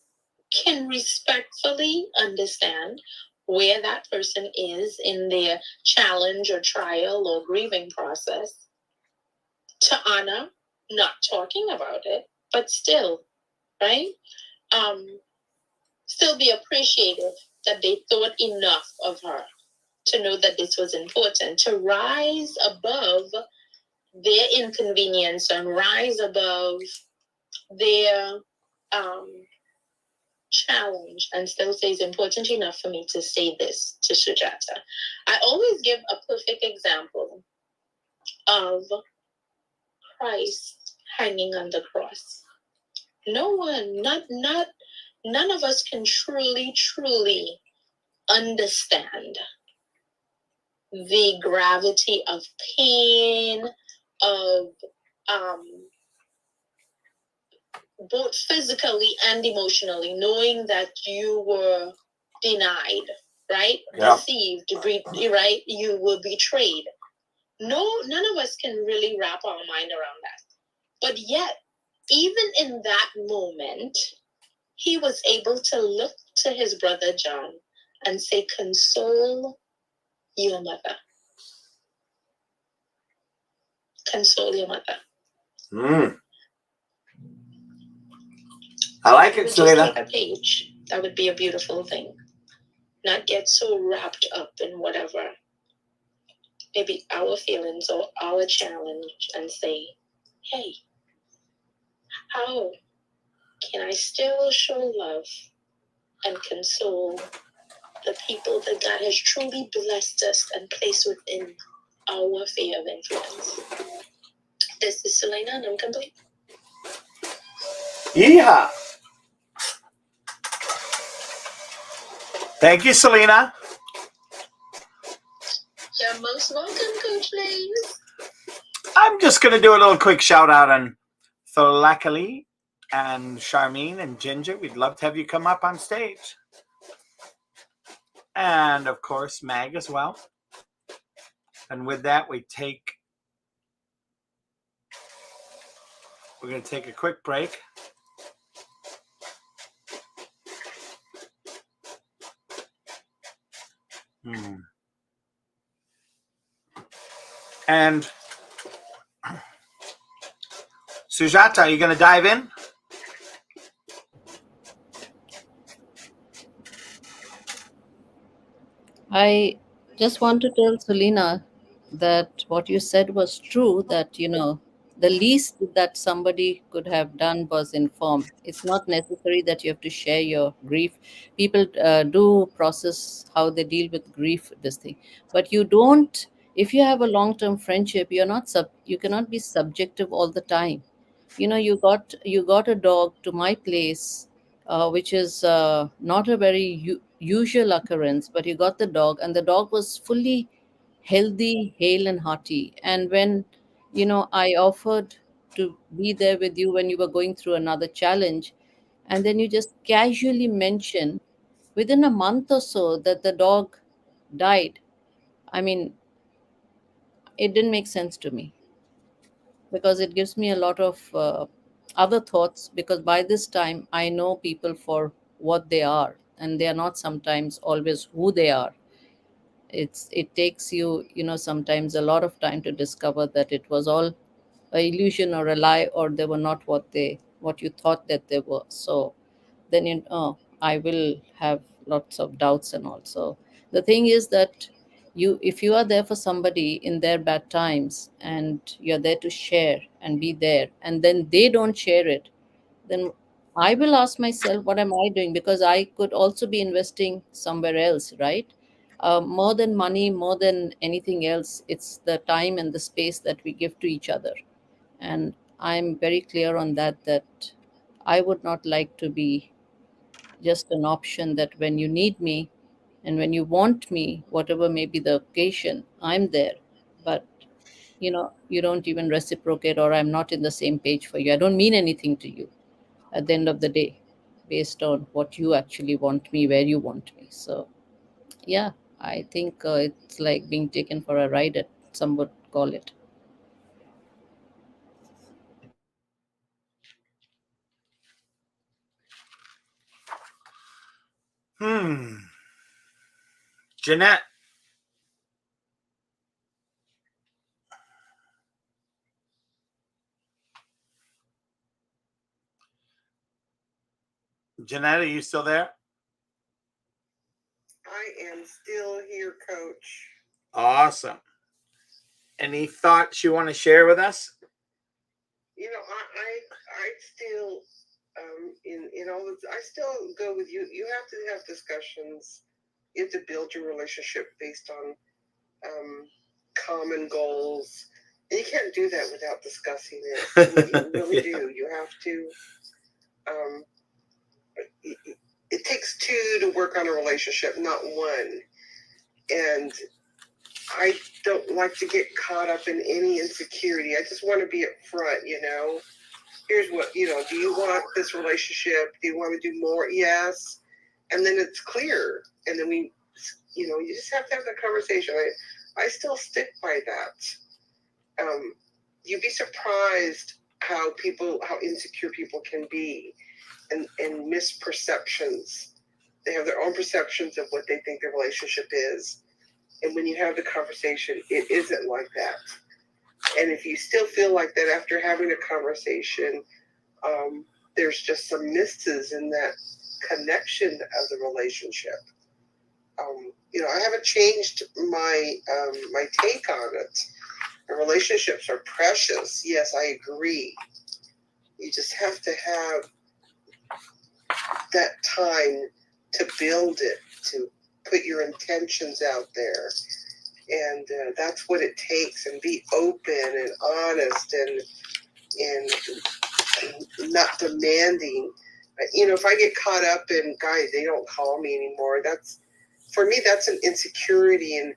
can respectfully understand where that person is in their challenge or trial or grieving process, to honor not talking about it, but still, right? Um, Still be appreciative that they thought enough of her to know that this was important, to rise above their inconvenience and rise above their um, challenge, and still say it's important enough for me to say this to Sujata. I always give a perfect example of Christ hanging on the cross. No one, none of us can truly understand the gravity of pain, of um, both physically and emotionally, knowing that you were denied, right? Yeah. Deceived, right? You were betrayed. No, none of us can really wrap our mind around that. But yet, even in that moment, he was able to look to his brother John and say, console your mother. Console your mother. Mm. I like it, Selena. Take a page. That would be a beautiful thing. Not get so wrapped up in whatever, maybe our feelings or our challenge, and say, hey, how can I still show love and console the people that God has truly blessed us and placed within our sphere of influence? This is Selena, and I'm complete. Yeehaw! Thank you, Selena. You're most welcome, Coach Lays. I'm just going to do a little quick shout out on Tholakali and Charmine and Ginger. We'd love to have you come up on stage. And of course, Mag as well. And with that, we're going to take a quick break. And Sujata, are you going to dive in? I just want to tell Selena that what you said was true, that, the least that somebody could have done was inform. It's not necessary that you have to share your grief. People do process how they deal with grief, this thing. But you don't, if you have a long term friendship, you cannot be subjective all the time. You got a dog to my place, which is not a very usual occurrence, but you got the dog, and the dog was fully healthy, hale, and hearty. And when I offered to be there with you when you were going through another challenge, and then you just casually mention within a month or so that the dog died. I mean, it didn't make sense to me, because it gives me a lot of other thoughts, because by this time I know people for what they are, and they are not sometimes always who they are. It takes you sometimes a lot of time to discover that it was all a illusion or a lie, or they were not what you thought that they were. So then I will have lots of doubts. And also, the thing is that if you are there for somebody in their bad times and you're there to share and be there, and then they don't share it, then I will ask myself, what am I doing? Because I could also be investing somewhere else, right? More than money, more than anything else, it's the time and the space that we give to each other. And I'm very clear on that, that I would not like to be just an option that when you need me and when you want me, whatever may be the occasion, I'm there. But you don't even reciprocate, or I'm not in the same page for you. I don't mean anything to you at the end of the day, based on what you actually want me, where you want me. So yeah, I think it's like being taken for a ride, at some would call it. Jeanette. Jeanette, are you still there? I am still here, Coach. Awesome. Any thoughts you want to share with us? I still in all of I still go with you. You have to have discussions. You have to build your relationship based on common goals, and you can't do that without discussing it. You really do. You have to. Um, it takes two to work on a relationship, not one. And I don't like to get caught up in any insecurity. I just want to be upfront. Here's what, do you want this relationship? Do you want to do more? Yes. And then it's clear. And then you just have to have that conversation. I still stick by that. You'd be surprised how insecure people can be, and misperceptions. They have their own perceptions of what they think their relationship is. And when you have the conversation, it isn't like that. And if you still feel like that after having a conversation, there's just some misses in that connection of the relationship. I haven't changed my my take on it. The relationships are precious. Yes, I agree. You just have to have that time to build it, to put your intentions out there. And that's what it takes. And be open and honest and not demanding. If I get caught up in, guys, they don't call me anymore, for me, that's an insecurity, and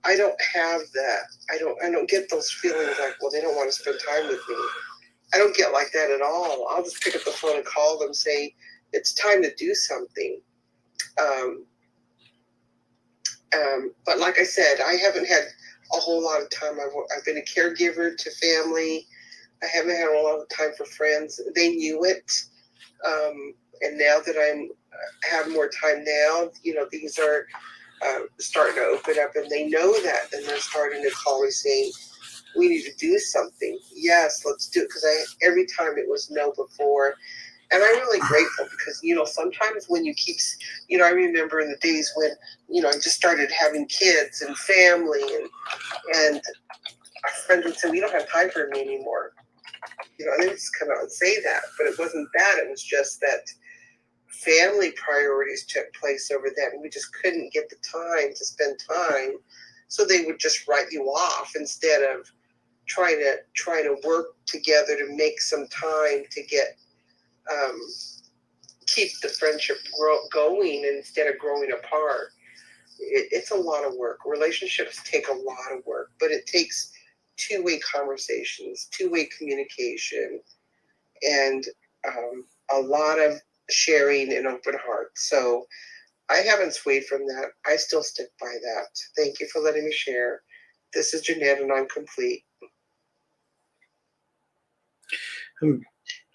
I don't have that. I don't get those feelings like, well, they don't want to spend time with me. I don't get like that at all. I'll just pick up the phone and call them, say, it's time to do something. But like I said, I haven't had a whole lot of time. I've been a caregiver to family. I haven't had a lot of time for friends. They knew it. And now that I'm have more time now, these are starting to open up, and they know that, and they're starting to call me saying, we need to do something. Yes, let's do it. Because every time it was no before. And I'm really grateful because, sometimes when you keep, I remember in the days when, I just started having kids and family, and my friends would say, we don't have time for me anymore. I didn't just come out and say that, but it wasn't that. It was just that family priorities took place over that, and we just couldn't get the time to spend time. So they would just write you off instead of trying to work together to make some time to get keep the friendship going instead of growing apart. It's a lot of work. Relationships take a lot of work, but it takes two-way conversations, two-way communication, and a lot of sharing and open heart. So I haven't swayed from that. I still stick by that. Thank you for letting me share. This is Jeanette, and I'm complete.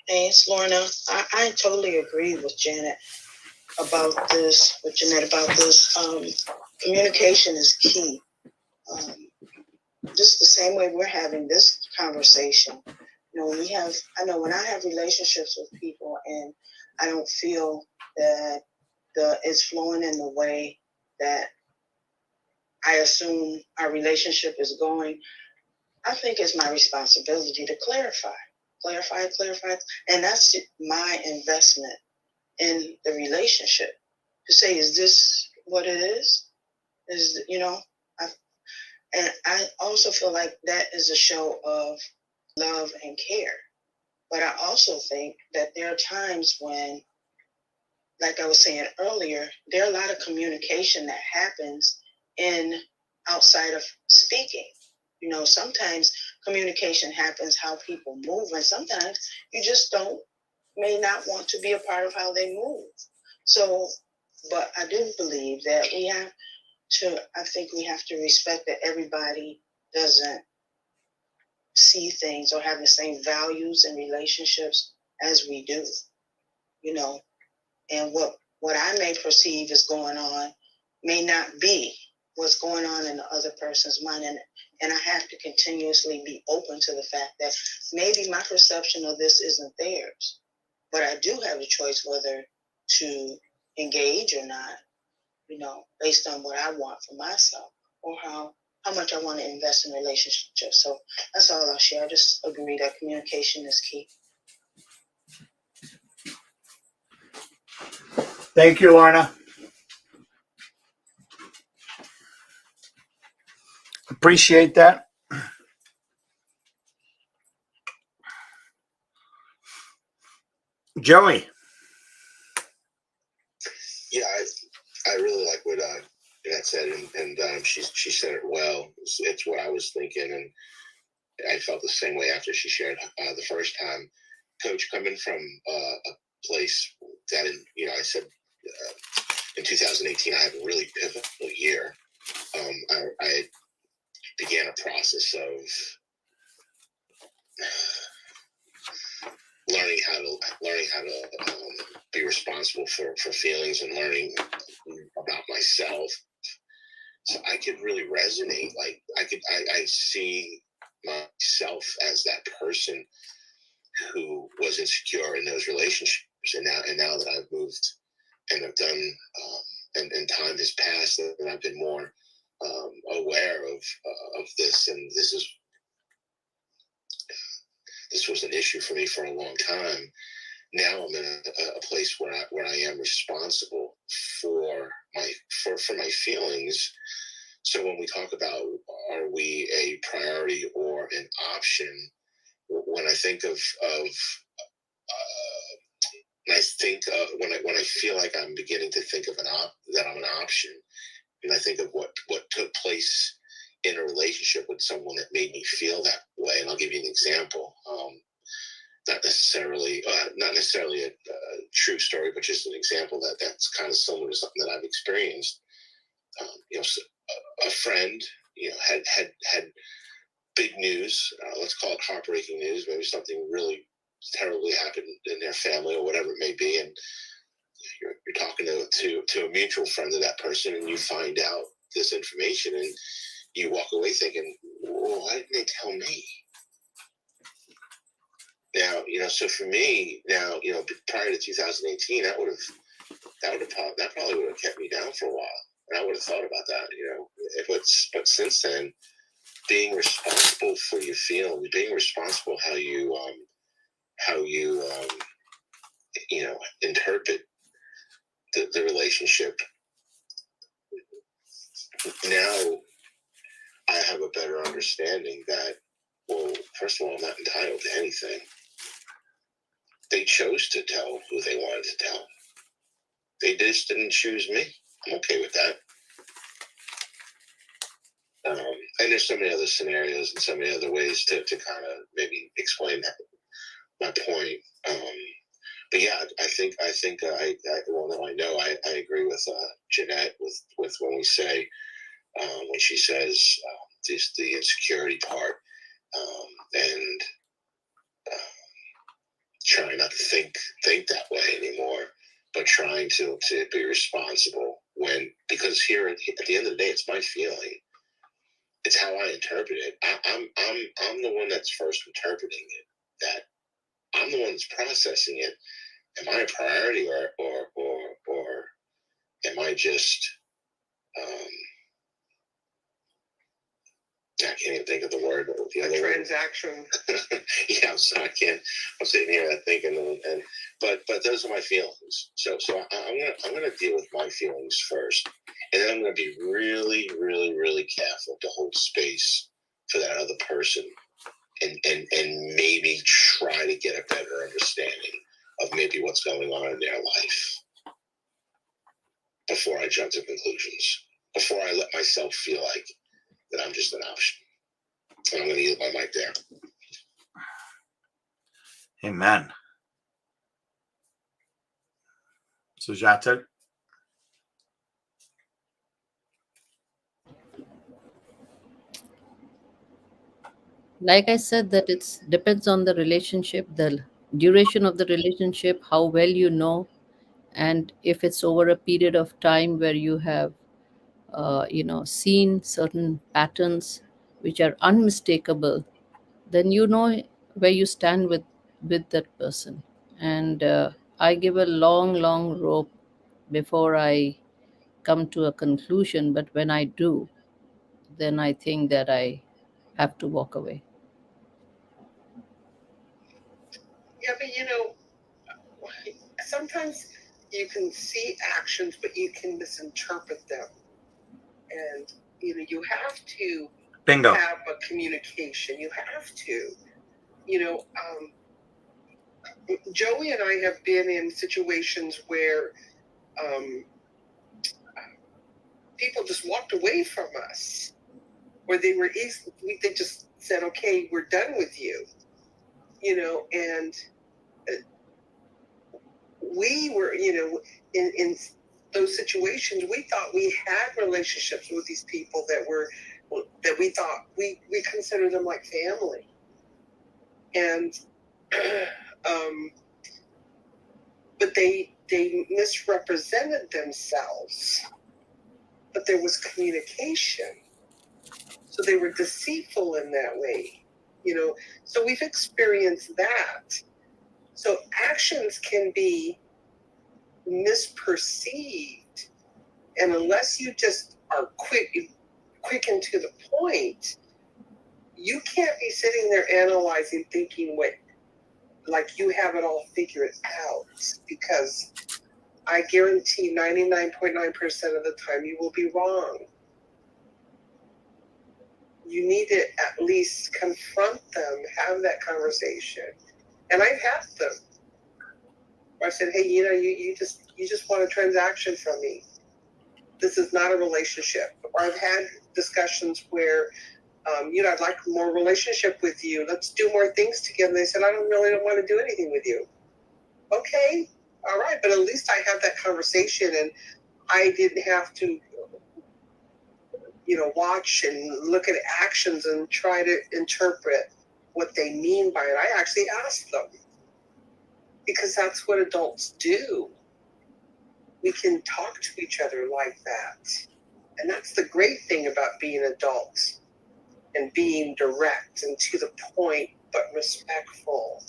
Hey, it's Lorna. I totally agree with Janet about this, with Jeanette about this. Communication is key. Just the same way we're having this conversation. I know when I have relationships with people and I don't feel that it's flowing in the way that I assume our relationship is going, I think it's my responsibility to clarify. And that's my investment in the relationship. To say, is this what it is? Is, and I also feel like that is a show of love and care. But I also think that there are times when, like I was saying earlier, there are a lot of communication that happens in outside of speaking. Sometimes communication happens how people move, and sometimes you just may not want to be a part of how they move. So, but I do believe that I think we have to respect that everybody doesn't see things or have the same values and relationships as we do, and what I may perceive is going on may not be what's going on in the other person's mind. And I have to continuously be open to the fact that maybe my perception of this isn't theirs, but I do have a choice whether to engage or not, based on what I want for myself or how much I want to invest in relationships. So that's all I'll share. I just agree that communication is key. Thank you, Lorna. Appreciate that. Joey. Yeah, I really like what Jeanette said, and she said it well. It's what I was thinking, and I felt the same way after she shared the first time. Coach, coming from a place that, I said in 2018 I had a really pivotal year. I began a process of learning how to be responsible for feelings and learning about myself. So I could really resonate. Like I see myself as that person who was insecure in those relationships, and now that I've moved and I've done, and time has passed, and I've been more aware of this, and this was an issue for me for a long time. Now I'm in a place where I am responsible for my feelings. So when we talk about, are we a priority or an option, when I think of when I feel like I'm beginning to think of that I'm an option, and I think of what took place in a relationship with someone that made me feel that way. And I'll give you an example. Not necessarily a true story, but just an example that's kind of similar to something that I've experienced. A friend, had big news. Let's call it heartbreaking news. Maybe something really terribly happened in their family or whatever it may be, and you're talking to a mutual friend of that person, and you find out this information, and you walk away thinking, well, why didn't they tell me? Now, so for me now, prior to 2018, that probably would have kept me down for a while, and I would have thought about that, but since then, being responsible for your feelings, being responsible how you interpret the relationship. Now I have a better understanding that, well, first of all, I'm not entitled to anything. They chose to tell who they wanted to tell. They just didn't choose me. I'm okay with that. And there's so many other scenarios and so many other ways to kind of maybe explain my point. But yeah, I think I agree with Jeanette with when we say, when she says the insecurity part, and trying not to think that way anymore, but trying to be responsible because here at the end of the day, it's my feeling. It's how I interpret it. I'm the one that's first interpreting it. That I'm the one that's processing it. Am I a priority or am I just I can't even think of the word. The other transaction. Yeah, so I can't. I'm sitting here thinking, but those are my feelings. So I'm gonna deal with my feelings first, and then I'm gonna be really, really, really careful to hold space for that other person, and maybe try to get a better understanding of maybe what's going on in their life before I jump to conclusions. Before I let myself feel like that I'm just an option. And I'm going to yield my mic there. Amen. Sujata? Like I said, that it's depends on the relationship, the duration of the relationship, how well you know, and if it's over a period of time where you have seen certain patterns which are unmistakable, then you know where you stand with that person. And I give a long rope before I come to a conclusion, but when I do, then I think that I have to walk away. Yeah, but sometimes you can see actions, but you can misinterpret them. And you have to Bingo. have a communication. You have to. You know, Joey and I have been in situations where people just walked away from us, where they just said, "Okay, we're done with you," and we were, in those situations, we thought we had relationships with these people that we thought we considered them like family, and but they misrepresented themselves, but there was communication, so they were deceitful in that way, so we've experienced that. So actions can be misperceived, and unless you just are quick and to the point, you can't be sitting there analyzing, thinking like you have it all figured out, because I guarantee 99.9% of the time you will be wrong. You need to at least confront them, have that conversation. And I've had them. I said, "Hey, you just want a transaction from me. This is not a relationship." Or I've had discussions where, I'd like more relationship with you. Let's do more things together. They said, don't want to do anything with you." Okay, all right, but at least I had that conversation, and I didn't have to, watch and look at actions and try to interpret what they mean by it. I actually asked them, because that's what adults do. We can talk to each other like that. And that's the great thing about being adults and being direct and to the point, but respectful.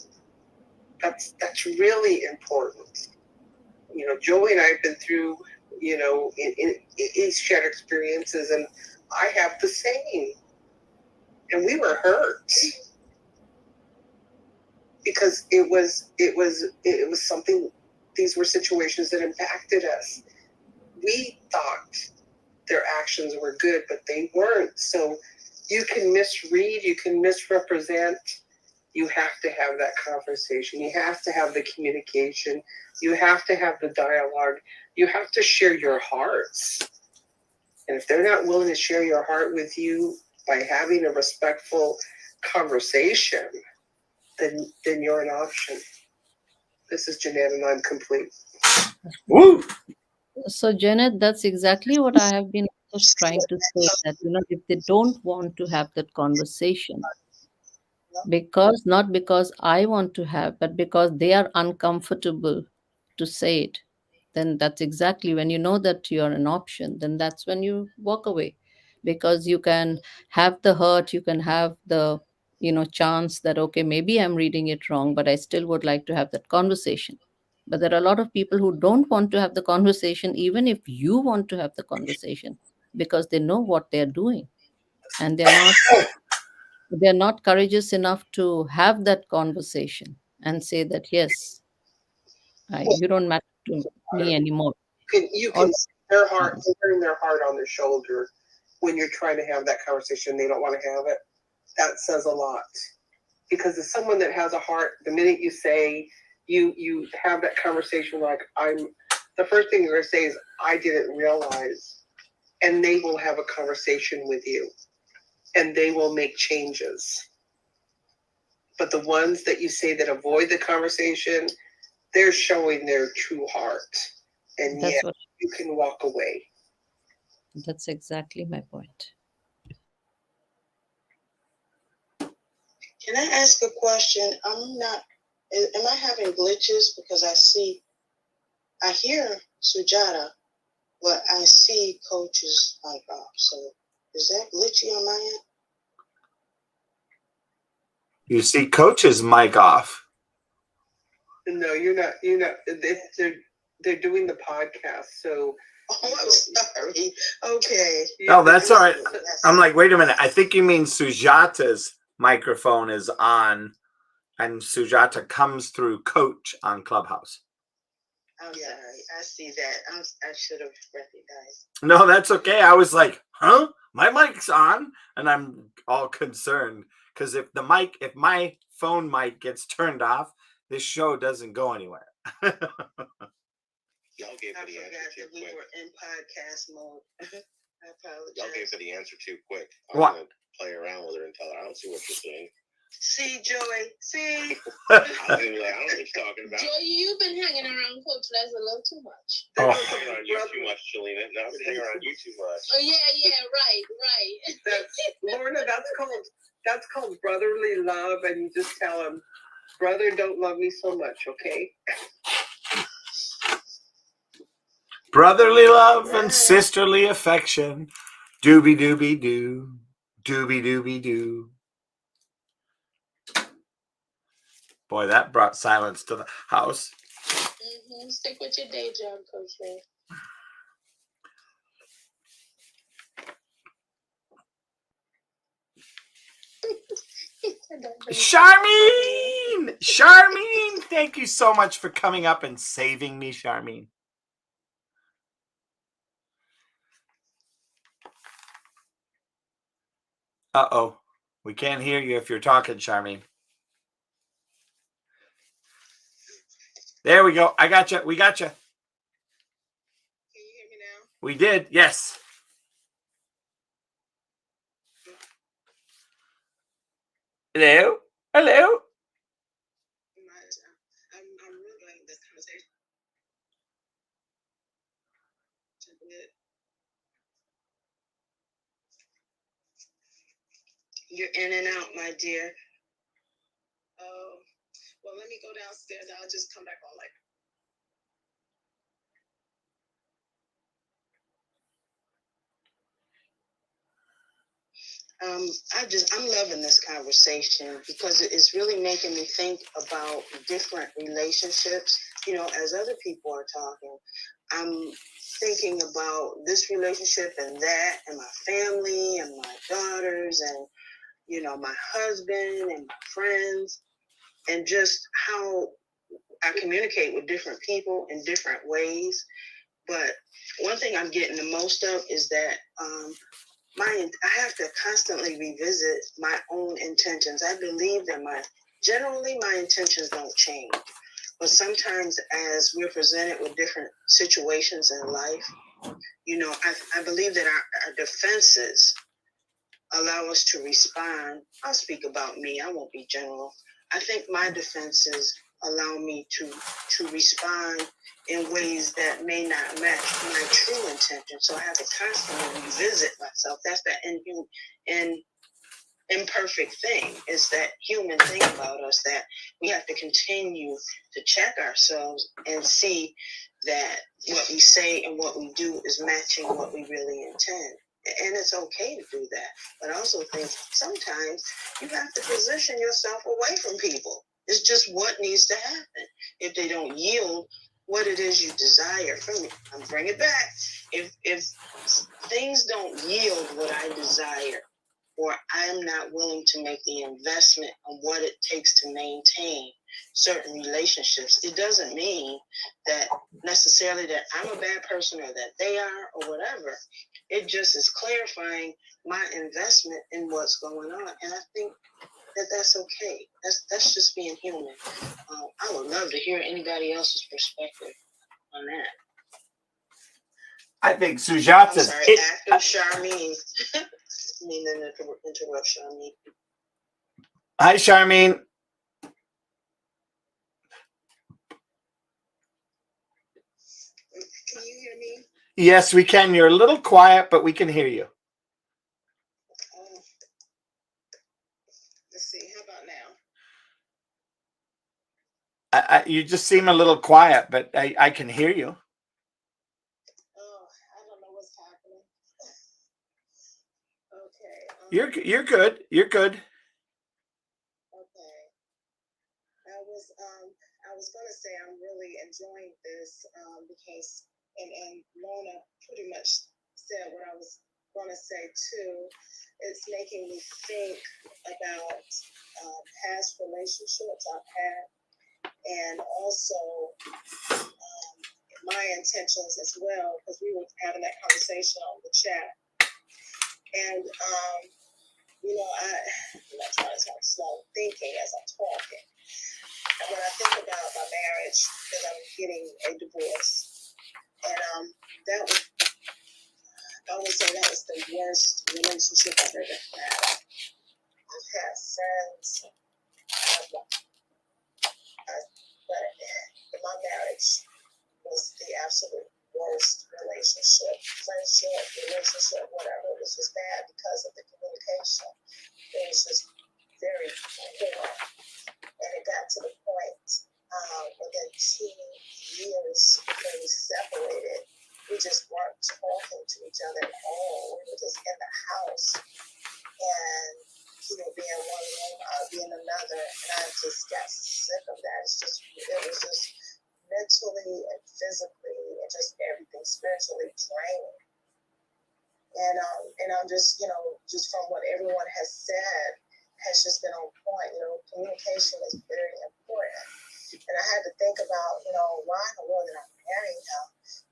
That's really important. Joey and I have been through, in shared experiences, and I have the same. And we were hurt because it was something. These were situations that impacted us. We thought their actions were good, but they weren't. So you can misread, you can misrepresent. You have to have that conversation. You have to have the communication. You have to have the dialogue. You have to share your hearts. And if they're not willing to share your heart with you by having a respectful conversation, then you're an option. This is Jeanette, and I'm complete. Woo! So, Janet, that's exactly what I have been also trying to say, that, if they don't want to have that conversation, because not because I want to have, but because they are uncomfortable to say it, then that's exactly when you know that you're an option, then that's when you walk away. Because you can have the hurt, you can have the chance that, okay, maybe I'm reading it wrong, but I still would like to have that conversation. But there are a lot of people who don't want to have the conversation, even if you want to have the conversation, because they know what they're doing. and they're not courageous enough to have that conversation and say that, yes, you don't matter to me anymore. You Or can see their heart, hearing their heart on their shoulder when you're trying to have that conversation. They don't want to have it. That says a lot, because it's someone that has a heart. The minute you say you have that conversation, like the first thing you're going to say is, I didn't realize, and they will have a conversation with you, and they will make changes. But the ones that you say that avoid the conversation, they're showing their true heart, and that's yet you can walk away. that's exactly my point. Can I ask a question? Am I having glitches? Because I hear Sujata, but I see Coach's mic off. So is that glitchy on my end? You see Coach's mic off. No, you're not. They're doing the podcast, so. Oh, I'm sorry. Okay. No, that's all right. I'm like, wait a minute. I think you mean Sujata's microphone is on, and Sujata comes through Coach on Clubhouse. I'm sorry. I see that. I should have recognized. No, that's okay. I was like, huh? My mic's on, and I'm all concerned because if my phone mic gets turned off, this show doesn't go anywhere. Y'all gave her the answer too quick. We were in podcast mode. I apologize. Y'all gave her the answer too quick. What? I'm gonna play around with her and tell her, I don't see what you're saying. See, Joey. See. I was gonna be like, I don't know what you're talking about. Joy, you've been hanging around Coach Les a little too much. Oh. I'm hanging around you too much, Shalina. No, I've been hanging around you too much. Oh yeah, right. Lorna, that's called brotherly love, and you just tell him, brother, don't love me so much, okay? Brotherly love and sisterly affection. Doobie doobie doo. Doobie doobie doo. Boy, that brought silence to the house. Mm-hmm. Stick with your day job, Coach Les. Charmine, thank you so much for coming up and saving me, Charmine. Uh-oh, we can't hear you if you're talking, Charmine. There we go. I got you. We got you. Can you hear me now? We did. Yes. Hello. Hello. I'm really liking this conversation. You're in and out, my dear. Oh, well, let me go downstairs. I'll just come back on later. I'm loving this conversation because it's really making me think about different relationships. You know, as other people are talking, I'm thinking about this relationship and that, and my family and my daughters, and you know, my husband and my friends, and just how I communicate with different people in different ways. But one thing I'm getting the most of is that I have to constantly revisit my own intentions. I believe that generally my intentions don't change, but sometimes as we're presented with different situations in life, you know, I believe that our defenses allow us to respond. I'll speak about me. I won't be general. I think my defenses allow me to respond in ways that may not match my true intention. So I have to constantly revisit myself. That's that imperfect thing, is that human thing about us, that we have to continue to check ourselves and see that what we say and what we do is matching what we really intend. And it's okay to do that. But I also think sometimes you have to position yourself away from people. It's just what needs to happen. If they don't yield what it is you desire from it, I'm bringing it back. If things don't yield what I desire, or I'm not willing to make the investment on what it takes to maintain certain relationships, it doesn't mean that necessarily that I'm a bad person or that they are or whatever. It just is clarifying my investment in what's going on. And I think that that's okay. That's just being human. I would love to hear anybody else's perspective on that. I think I'm Sujata's. sorry, after Charlene. I mean, then interrupt Charlene. Hi, Charlene. Can you hear me? Yes, we can. You're a little quiet, but we can hear you. Let's see. How about now? You just seem a little quiet, but I can hear you. Oh, I don't know what's happening. Okay. You're good. You're good. Okay. I was gonna say I'm really enjoying this because and Lorna pretty much said what I was gonna say too. It's making me think about past relationships I've had, and also my intentions as well, because we were having that conversation on the chat. And you know, I'm not trying to talk slow, thinking as I'm talking. When I think about my marriage, because I'm getting a divorce, and that was, I would say that was the worst relationship I've ever had. I've had friends, but my marriage was the absolute worst relationship, friendship, relationship, whatever. It was just bad because of the communication. It was just very poor. And it got to the point within 2 years when we separated, we just weren't talking to each other at all. We were just in the house, and he would be in one room, I'd be in another, and I just got sick of that. It was just mentally and physically and just everything spiritually draining. And I'm just, just from what everyone has said, has just been on point. Communication is very important. And I had to think about, why in the world did I marry him?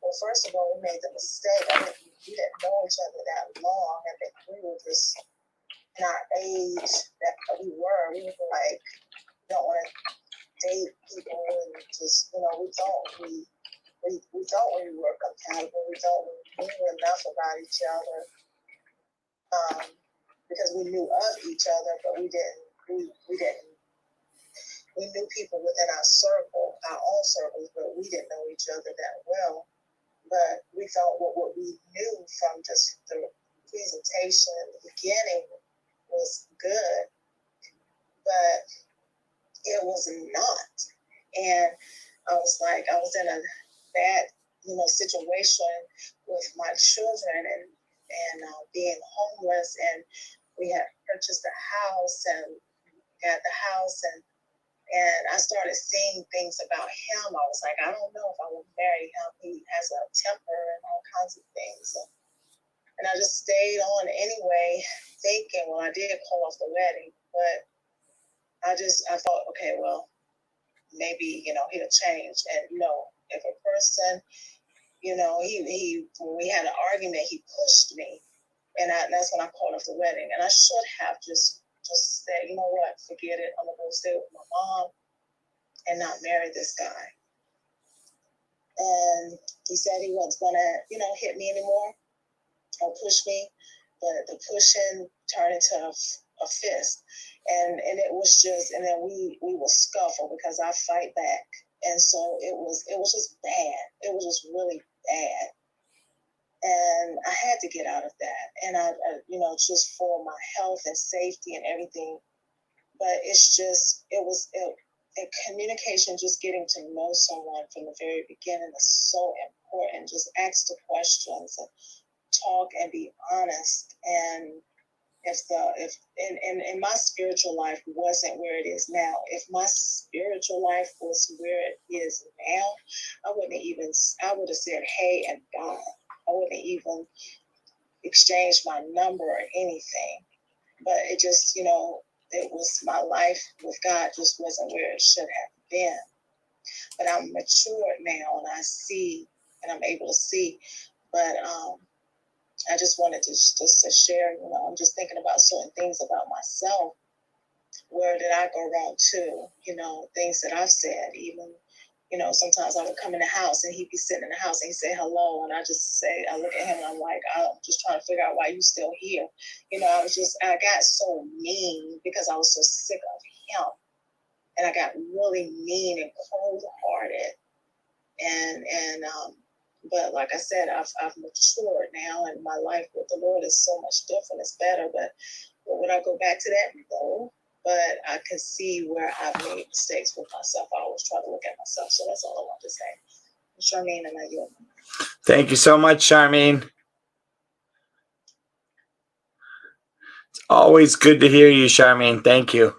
Well, first of all, we made the mistake. We didn't know each other that long. I think we were just in our age that we were. We were like, we don't want to date people and just, we thought we were compatible. We thought we knew enough about each other. Because we knew of each other, but we didn't. We knew people within our circle, our own circles, but we didn't know each other that well. But we thought what we knew from just the presentation in the beginning was good, but it was not. And I was in a bad, situation with my children and being homeless, and we had purchased a house and got the house, and I started seeing things about him. I was like, I don't know if I would marry him. He has a temper and all kinds of things. And I just stayed on anyway, thinking, well, I did call off the wedding, but I thought, okay, well, maybe, he'll change. And no, if a person, he when we had an argument, he pushed me. And that's when I called off the wedding. And I should have just said, you know what, forget it. I'm going to go stay with my mom and not marry this guy. And he said he wasn't going to, hit me anymore or push me. But the pushing turned into a fist. And it was just, and then we would scuffle because I fight back. And so it was just bad. It was just really bad. And I had to get out of that. And I just for my health and safety and everything. But it's just, communication, just getting to know someone from the very beginning is so important. Just ask the questions and talk and be honest. And if my spiritual life wasn't where it is now, if my spiritual life was where it is now, I would have said hey and bye. I wouldn't even exchange my number or anything. but it just, it was my life with God just wasn't where it should have been. But I'm matured now and I see and I'm able to see. But I just wanted to just to share, I'm just thinking about certain things about myself. Where did I go wrong too? Things that I've said, even, sometimes I would come in the house and he'd be sitting in the house and he'd say hello. And I look at him and I'm like, I'm just trying to figure out why you still here. I got so mean because I was so sick of him. And I got really mean and cold hearted. But like I said, I've matured now and my life with the Lord is so much different. It's better. But would I go back to that? No. But I can see where I've made mistakes with myself. I always try to look at myself. So that's all I want to say. Charmaine, and I yield. Thank you so much, Charmaine. It's always good to hear you, Charmaine. Thank you.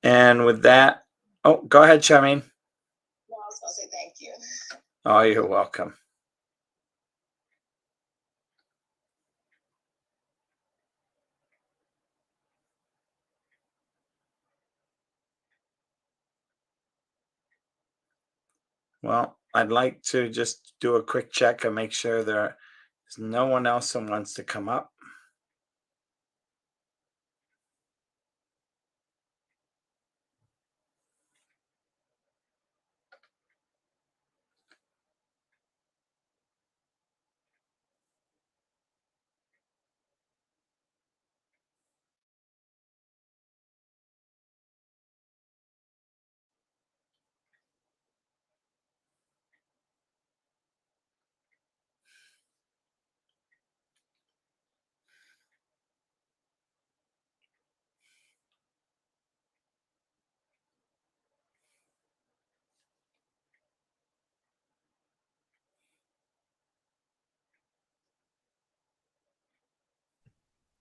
And with that, go ahead, Charmaine. No, I was going to say thank you. Oh, you're welcome. Well, I'd like to just do a quick check and make sure there's no one else who wants to come up.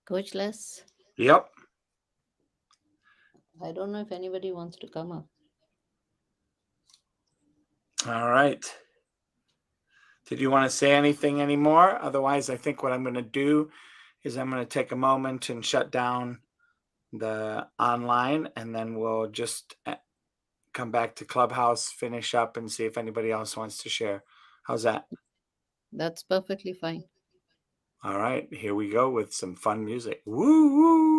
Coach Les, Yep. I don't know if anybody wants to come up. All right. Did you want to say anything anymore? Otherwise, I think what I'm going to do is I'm going to take a moment and shut down the online, and then we'll just come back to Clubhouse, finish up, and see if anybody else wants to share. How's that? That's perfectly fine. All right, here we go with some fun music. Woo woo!